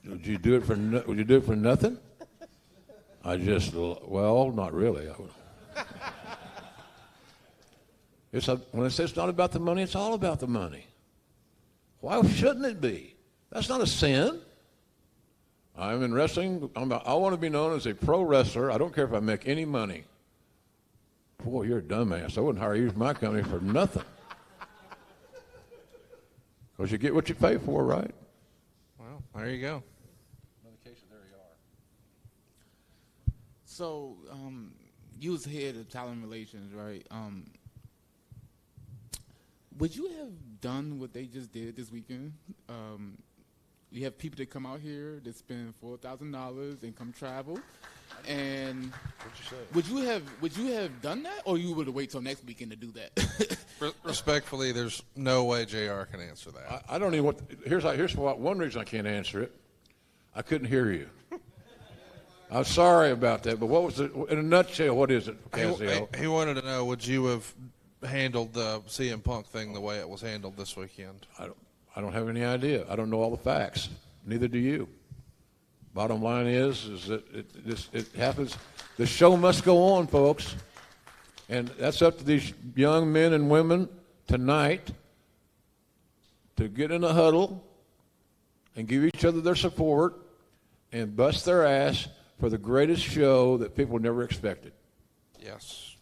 Would you do it for nothing? Well, not really. When I say it's not about the money, it's all about the money. Why shouldn't it be? That's not a sin. I'm in wrestling. I want to be known as a pro wrestler. I don't care if I make any money. Boy, you're a dumbass. I wouldn't hire you for my company for nothing. Because you get what you pay for, right? Well, there you go. Another case of there you are. So, you was head of talent relations, right? Would you have done what they just did this weekend? You have people that come out here that spend $4,000 and come travel, and would you have done that, or you would have wait till next weekend to do that? Respectfully, there's no way JR can answer that. I don't even here's one reason I can't answer it. I couldn't hear you. I'm sorry about that, but what was it in a nutshell? What is it, Casio? He wanted to know, would you have handled the CM Punk thing the way it was handled this weekend? I don't have any idea. I don't know all the facts. Neither do you. Bottom line is that it happens. The show must go on, folks. And that's up to these young men and women tonight to get in a huddle and give each other their support and bust their ass for the greatest show that people never expected. Yes.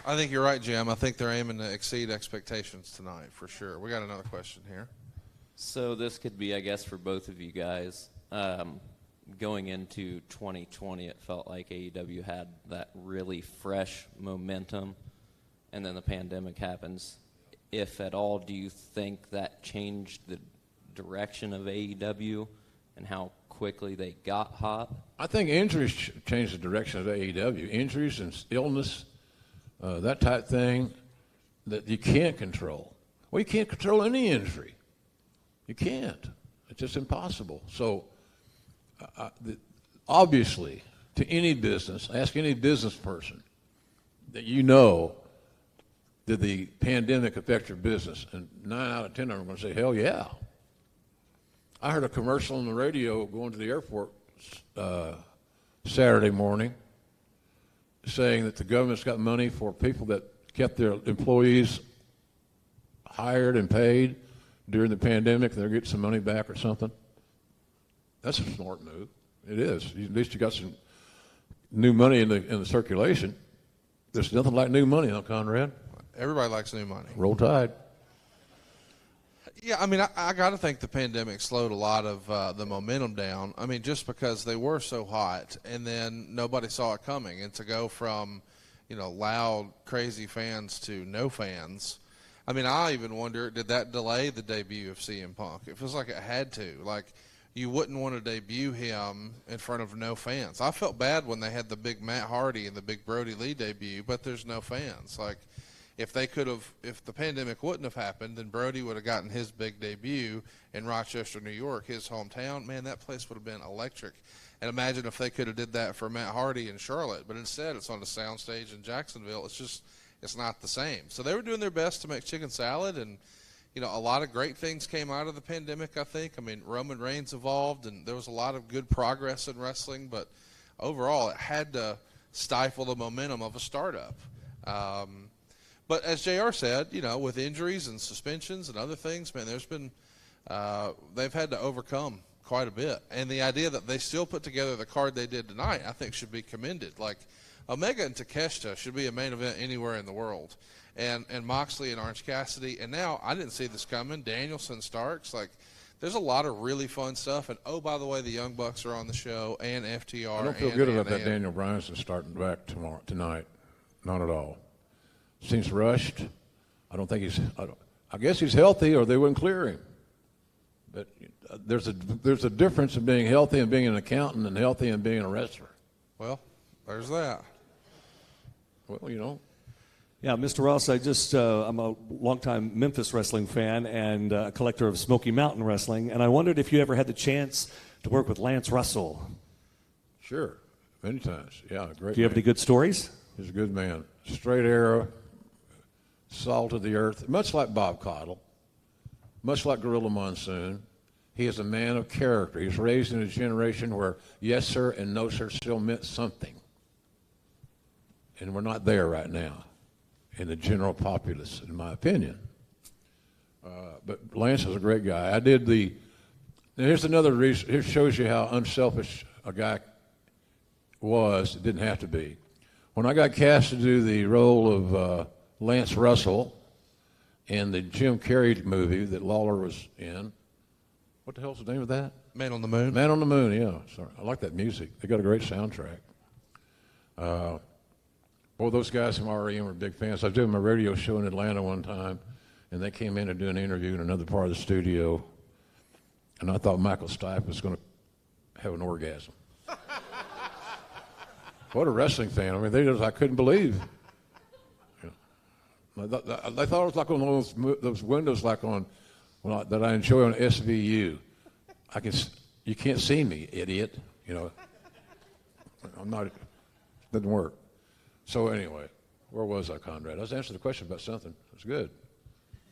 I think you're right, Jim. I think they're aiming to exceed expectations tonight, for sure. We got another question here. So this could be, I guess, for both of you guys. Going into 2020, it felt like AEW had that really fresh momentum, and then the pandemic happens. If at all, do you think that changed the direction of AEW and how quickly they got hot? I think injuries changed the direction of AEW. Injuries and illness, that type thing that you can't control. Well, you can't control any injury. You can't. It's just impossible. So, obviously, to any business, ask any business person that you know, did the pandemic affect your business? And 9 out of 10 of them are going to say, hell yeah. I heard a commercial on the radio going to the airport Saturday morning saying that the government's got money for people that kept their employees hired and paid during the pandemic, and they're getting some money back or something. That's a smart move. It is. At least you got some new money in the circulation. There's nothing like new money, huh, Conrad? Everybody likes new money. Roll Tide. Yeah, I mean, I got to think the pandemic slowed a lot of the momentum down. I mean, just because they were so hot, and then nobody saw it coming. And to go from, loud, crazy fans to no fans, I mean, I even wonder, did that delay the debut of CM Punk? It feels like it had to. Like, you wouldn't want to debut him in front of no fans. I felt bad when they had the big Matt Hardy and the big Brody Lee debut, but there's no fans. Like, if the pandemic wouldn't have happened, then Brody would have gotten his big debut in Rochester, New York, his hometown. Man, that place would have been electric. And imagine if they could have did that for Matt Hardy in Charlotte, but instead it's on a soundstage in Jacksonville. It's not the same. So they were doing their best to make chicken salad, and a lot of great things came out of the pandemic, I think. I mean, Roman Reigns evolved, and there was a lot of good progress in wrestling, but overall it had to stifle the momentum of a startup. But as JR said, with injuries and suspensions and other things, man, there's been they've had to overcome quite a bit. And the idea that they still put together the card they did tonight, I think, should be commended. Like, Omega and Takeshita should be a main event anywhere in the world. And Moxley and Orange Cassidy. And now, I didn't see this coming, Danielson, Starks. Like, There's a lot of really fun stuff. And, oh, by the way, the Young Bucks are on the show, and FTR. I don't feel good about that Daniel Bryanson starting back tonight. Not at all. Seems rushed. I don't think I guess he's healthy, or they wouldn't clear him. But there's a difference in being healthy and being an accountant, and healthy and being a wrestler. Well, there's that. Well, you know. Yeah, Mr. Ross, I'm a longtime Memphis wrestling fan and a collector of Smoky Mountain Wrestling, and I wondered if you ever had the chance to work with Lance Russell. Sure, many times. Yeah, great. Do you have any good stories? He's a good man. Straight arrow, salt of the earth, much like Bob Caudle, much like Gorilla Monsoon. He is a man of character. He's raised in a generation where yes, sir, and no, sir still meant something. And we're not there right now in the general populace, in my opinion. But Lance is a great guy. Here's another reason. Here shows you how unselfish a guy was. It didn't have to be. When I got cast to do the role of Lance Russell in the Jim Carrey movie that Lawler was in, what the hell's the name of that? Man on the Moon. Man on the Moon, yeah. Sorry. I like that music. They got a great soundtrack. Well, those guys from REM were big fans. I was doing a radio show in Atlanta one time, and they came in to do an interview in another part of the studio, and I thought Michael Stipe was going to have an orgasm. What a wrestling fan. I mean, I couldn't believe. You know, I thought it was like on those windows like on that I enjoy on SVU. You can't see me, idiot. You know, it doesn't work. So anyway, where was I, Conrad? I was answering the question about something. It was good.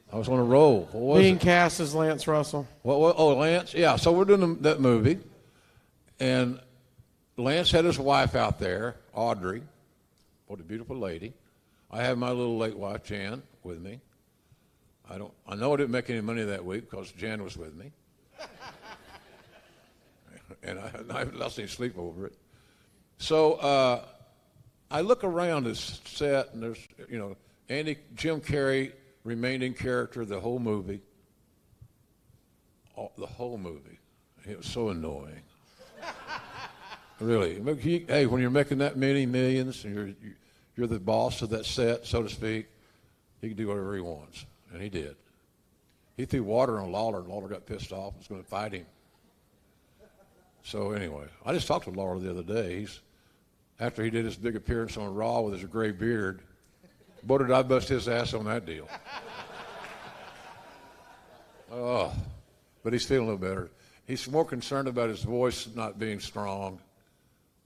I was on a roll. What was Being it? cast as Lance Russell. What? Oh, Lance. Yeah. So we're doing that movie, and Lance had his wife out there, Audrey. What a beautiful lady. I have my little late wife, Jan, with me. I know I didn't make any money that week because Jan was with me. And I lost any sleep over it. So I look around this set, and there's, Jim Carrey remained in character the whole movie. The whole movie. It was so annoying. Really. Hey, when you're making that many millions, and you're the boss of that set, so to speak, he can do whatever he wants. And he did. He threw water on Lawler, and Lawler got pissed off and was going to fight him. So anyway, I just talked to Lawler the other day. After he did his big appearance on Raw with his gray beard, boy, did I bust his ass on that deal. Oh, but he's feeling a little better. He's more concerned about his voice not being strong.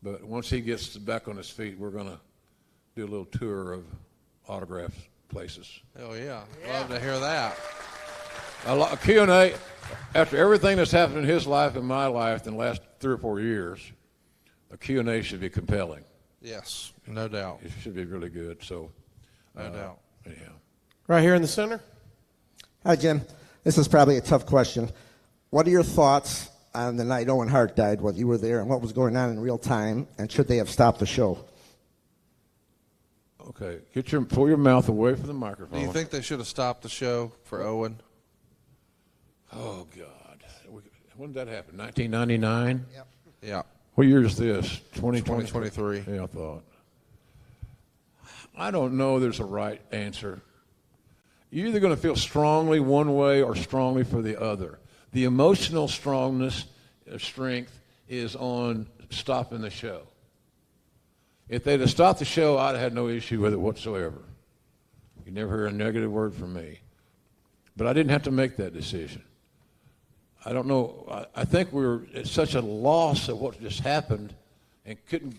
But once he gets back on his feet, we're going to do a little tour of autograph places. Hell yeah. Love to hear that. A Q&A, after everything that's happened in his life and my life in the last 3 or 4 years, a Q&A should be compelling. Yes, no doubt. It should be really good. So, no doubt. Anyhow. Right here in the center. Hi, Jim. This is probably a tough question. What are your thoughts on the night Owen Hart died, what you were there, and what was going on in real time, and should they have stopped the show? Okay, pull your mouth away from the microphone. Do you think they should have stopped the show for Owen? Oh, God. When did that happen? 1999? Yep. Yeah. What year is this? 2023. Yeah, I thought. I don't know there's a right answer. You're either going to feel strongly one way or strongly for the other. The emotional strength is on stopping the show. If they'd have stopped the show, I'd have had no issue with it whatsoever. You never hear a negative word from me. But I didn't have to make that decision. I don't know. I think we were at such a loss of what just happened and couldn't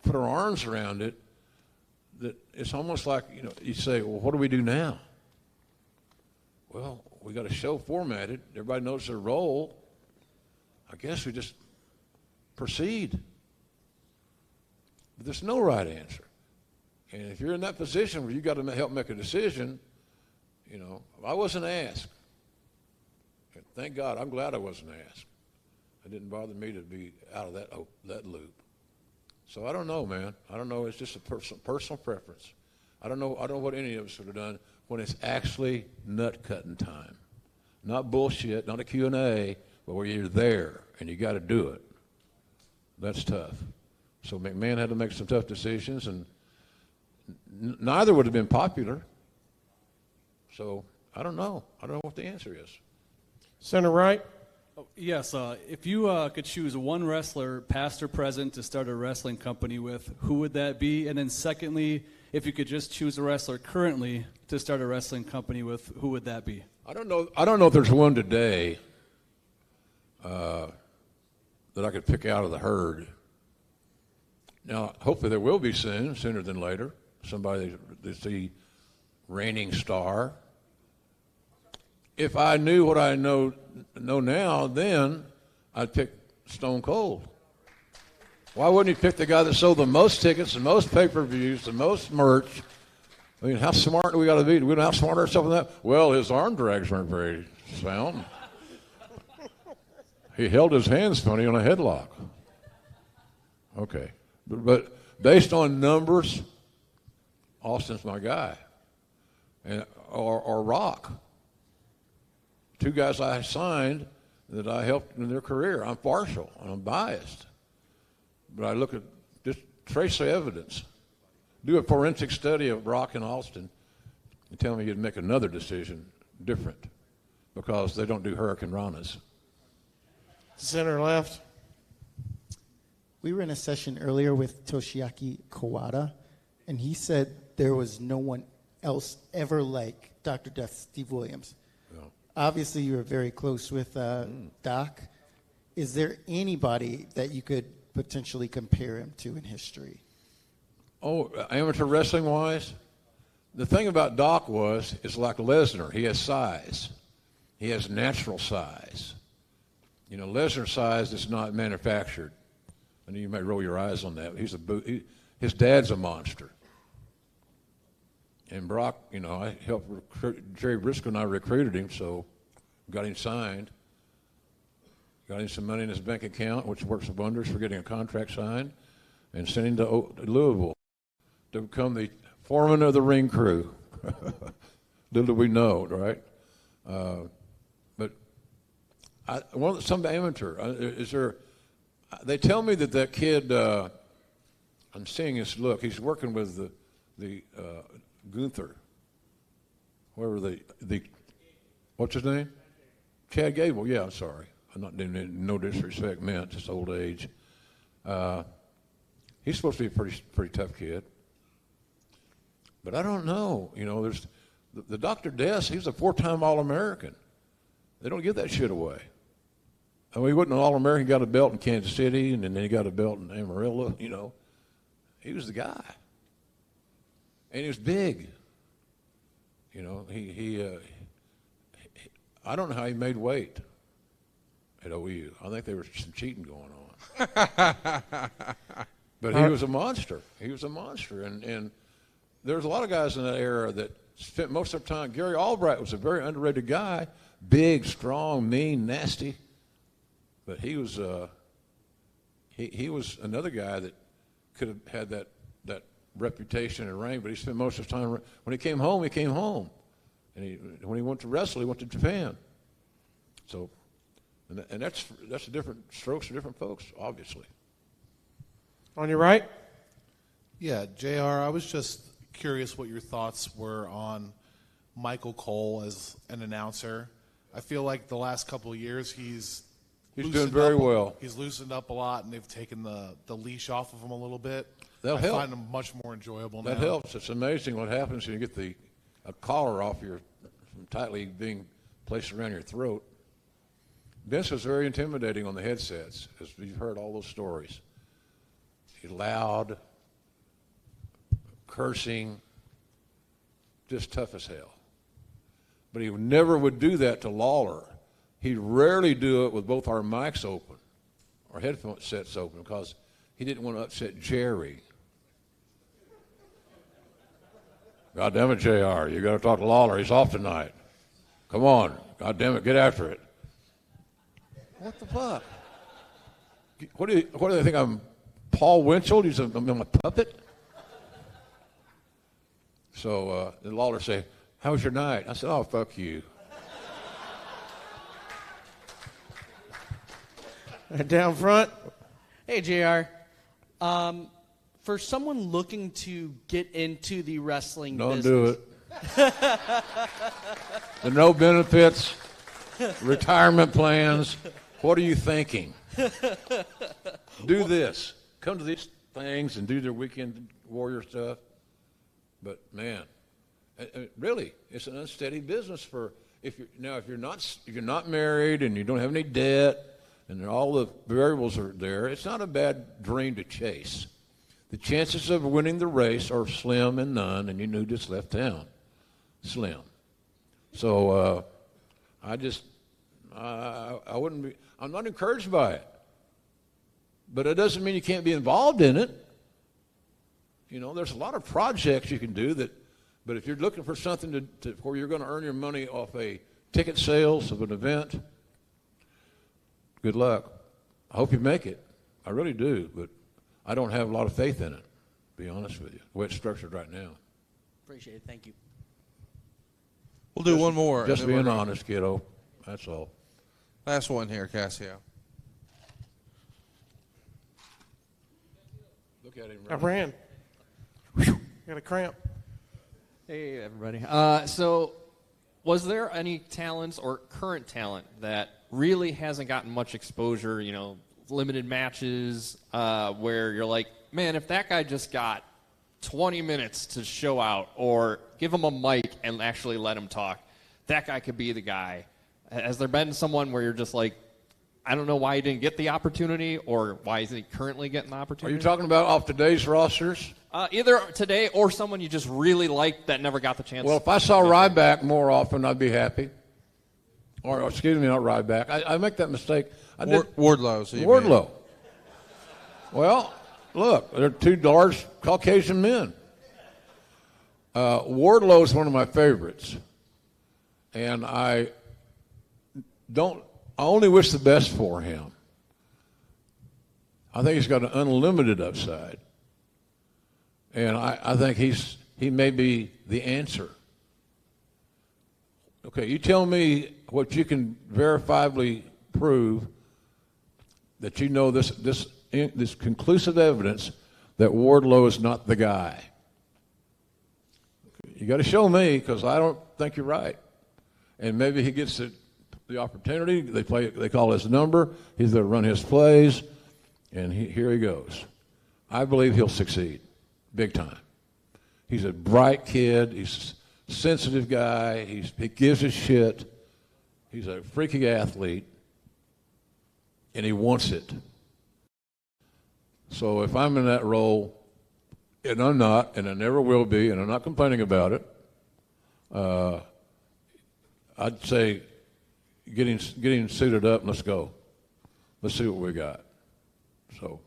put our arms around it that it's almost like, you say, well, what do we do now? Well, we got a show formatted. Everybody knows their role. I guess we just proceed. But there's no right answer. And if you're in that position where you got to help make a decision, I wasn't asked. And thank God, I'm glad I wasn't asked. It didn't bother me to be out of that loop. So I don't know, man. I don't know. It's just a personal preference. I don't know what any of us would have done when it's actually nut-cutting time. Not bullshit, not a Q&A, but where you're there and you got to do it. That's tough. So McMahon had to make some tough decisions, and neither would have been popular. So I don't know. I don't know what the answer is. Center right. Oh, yes, if you could choose one wrestler, past or present, to start a wrestling company with, who would that be? And then secondly, if you could just choose a wrestler currently to start a wrestling company with, who would that be? I don't know if there's one today that I could pick out of the herd. Now, hopefully there will be soon, sooner than later. Somebody that's the reigning star. If I knew what I know now, then I'd pick Stone Cold. Why wouldn't he pick the guy that sold the most tickets, the most pay-per-views, the most merch? I mean, how smart do we got to be? Do we not outsmart ourselves in that? Well, his arm drags weren't very sound. He held his hands funny on a headlock. Okay. But based on numbers, Austin's my guy. Or Rock. Two guys I signed that I helped in their career. I'm partial and I'm biased. But I look at just trace the evidence. Do a forensic study of Rock and Austin and tell me you'd make another decision different because they don't do Hurricane Ranas. Center left. We were in a session earlier with Toshiaki Kawada, and he said there was no one else ever like Dr. Death Steve Williams. No. Obviously, you were very close with Doc. Is there anybody that you could potentially compare him to in history? Oh, amateur wrestling-wise? The thing about Doc it's like Lesnar. He has size. He has natural size. You know, Lesnar's size is not manufactured. I know you may roll your eyes on that. His dad's a monster. And Brock, you know, I helped Jerry Briscoe and I recruited him, so got him signed. Got him some money in his bank account, which works wonders for getting a contract signed, and sent him to Louisville to become the foreman of the ring crew. Little do we know, right? But some amateur. Is there? They tell me that kid. I'm seeing his look. He's working with the Gunther. Whoever the what's his name? Chad Gable. Yeah, I'm sorry. I'm not doing no disrespect meant, just old age. He's supposed to be a pretty tough kid. But I don't know. You know, there's the Dr. Death, he was a 4-time All-American. They don't give that shit away. I mean, he wasn't an All-American, got a belt in Kansas City, and then he got a belt in Amarillo, you know. He was the guy. And he was big. You know, I don't know how he made weight at OU. I think there was some cheating going on. But he was a monster. He was a monster. And there was a lot of guys in that era that spent most of their time. Gary Albright was a very underrated guy. Big, strong, mean, nasty. But he was he was another guy that could have had that reputation and reign, but he spent most of his time. When he came home, he came home. And when he went to wrestle, he went to Japan. So, and that's a different strokes for different folks, obviously. On your right? Yeah, JR, I was just curious what your thoughts were on Michael Cole as an announcer. I feel like the last couple of years he's doing very well. He's loosened up a lot, and they've taken the leash off of him a little bit. That'll help. I find him much more enjoyable now. That helps. It's amazing what happens when you get a collar off from tightly being placed around your throat. Vince was very intimidating on the headsets, as you've heard all those stories. He's loud, cursing, just tough as hell. But he never would do that to Lawler. He'd rarely do it with both our mics open, our headphone sets open, because he didn't want to upset Jerry. God damn it, JR, you got to talk to Lawler. He's off tonight. Come on. God damn it, get after it. What the fuck? What do they think I'm Paul Winchell? I'm a puppet? So the Lawler say, how was your night? I said, oh, fuck you. Down front. Hey, JR. For someone looking to get into the wrestling Don't business. do it. The no benefits, retirement plans. What are you thinking? Do this. Come to these things and do their weekend warrior stuff. But man, really, it's an unsteady business for if you're not married and you don't have any debt and all the variables are there. It's not a bad dream to chase. The chances of winning the race are slim and none, and you knew just left town. Slim. So I wouldn't be. I'm not encouraged by it. But it doesn't mean you can't be involved in it. You know, there's a lot of projects you can do that. But if you're looking for something where you're going to earn your money off a ticket sales of an event, good luck. I hope you make it. I really do. But I don't have a lot of faith in it, to be honest with you, the way it's structured right now. Appreciate it. Thank you. We'll do one more. Just being honest, kiddo. That's all. Last one here, Cassio. Look at him. I ran. Got a cramp. Hey, everybody. So, was there any talents or current talent that really hasn't gotten much exposure, you know, limited matches, where you're like, man, if that guy just got 20 minutes to show out or give him a mic and actually let him talk, that guy could be the guy? Has there been someone where you're just like, I don't know why he didn't get the opportunity or why isn't he currently getting the Are opportunity? you talking about off today's rosters? Either today or someone you just really liked that never got the chance. Well, if I saw Ryback more often, I'd be happy. Or, excuse me, not Ryback. I make that mistake. Wardlow. So Wardlow. Well, look, they're two large Caucasian men. Wardlow is one of my favorites. And I only wish the best for him. I think he's got an unlimited upside. And I think he may be the answer. Okay, you tell me what you can verifiably prove that you know this conclusive evidence that Wardlow is not the guy. You got to show me, because I don't think you're right. And maybe he gets the opportunity. They call his number. He's going to run his plays, and here he goes. I believe he'll succeed, big time. He's a bright kid. He's a sensitive guy. He gives a shit. He's a freaky athlete, and he wants it. So if I'm in that role, and I'm not, and I never will be, and I'm not complaining about it, I'd say getting suited up, let's go. Let's see what we got. So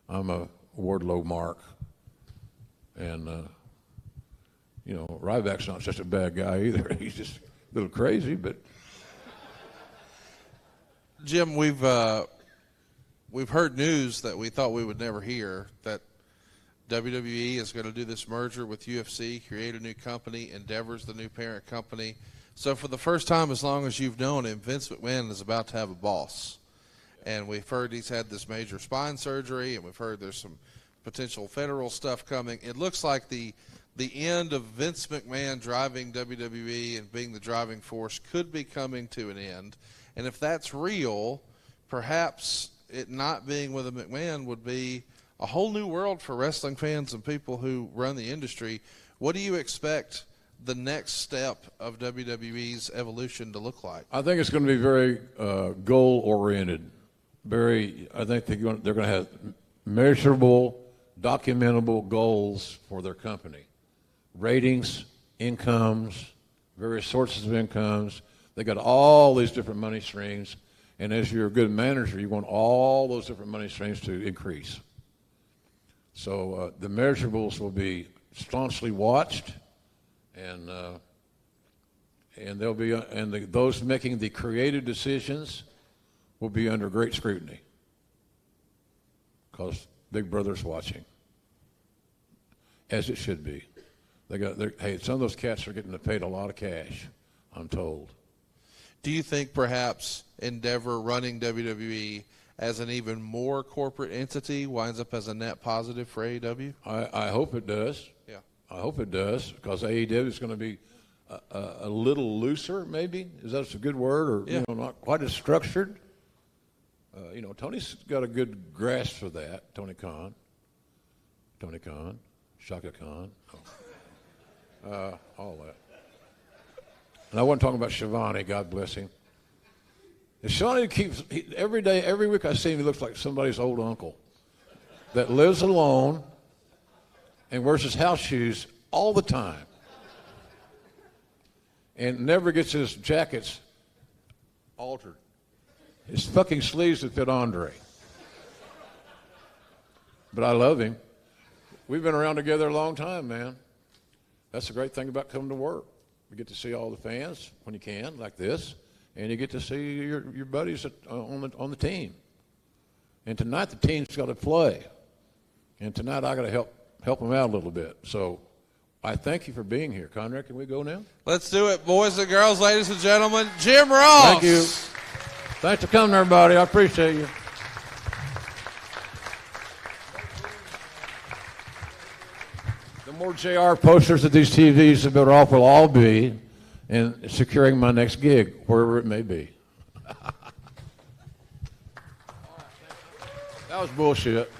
I'm a Wardlow mark. And, Ryback's not such a bad guy either. He's just a little crazy, but. Jim, we've heard news that we thought we would never hear, that WWE is going to do this merger with UFC, create a new company, Endeavor's the new parent company. So for the first time as long as you've known him, Vince McMahon is about to have a boss. And we've heard he's had this major spine surgery, and we've heard there's some potential federal stuff coming. It looks like the end of Vince McMahon driving WWE and being the driving force could be coming to an end. And if that's real, perhaps it not being with a McMahon would be a whole new world for wrestling fans and people who run the industry. What do you expect the next step of WWE's evolution to look like? I think it's going to be very goal-oriented. I think they're going to have measurable, documentable goals for their company. Ratings, incomes, various sources of incomes. They got all these different money streams, and as you're a good manager, you want all those different money streams to increase. So the measurables will be staunchly watched, and they'll be those making the creative decisions will be under great scrutiny, because Big Brother's watching, as it should be. Hey, some of those cats are getting paid a lot of cash, I'm told. Do you think perhaps Endeavor running WWE as an even more corporate entity winds up as a net positive for AEW? I hope it does. Yeah. I hope it does, because AEW is going to be a little looser, maybe. Is that a good word? Or Yeah. Not quite as structured. Tony's got a good grasp for that. Tony Khan, Shaka Khan, all that. And I wasn't talking about Shivani, God bless him. And Shivani every week I see him, he looks like somebody's old uncle that lives alone and wears his house shoes all the time and never gets his jackets altered. His fucking sleeves would fit Andre. But I love him. We've been around together a long time, man. That's the great thing about coming to work. You get to see all the fans when you can, like this, and you get to see your buddies on the team. And tonight the team's got to play, and tonight I got to help them out a little bit. So I thank you for being here. Conrad, can we go now? Let's do it, boys and girls, ladies and gentlemen. Jim Ross. Thank you. Thanks for coming, everybody. I appreciate you. The more JR posters at these TVs, the better off we'll all be in securing my next gig, wherever it may be. That was bullshit.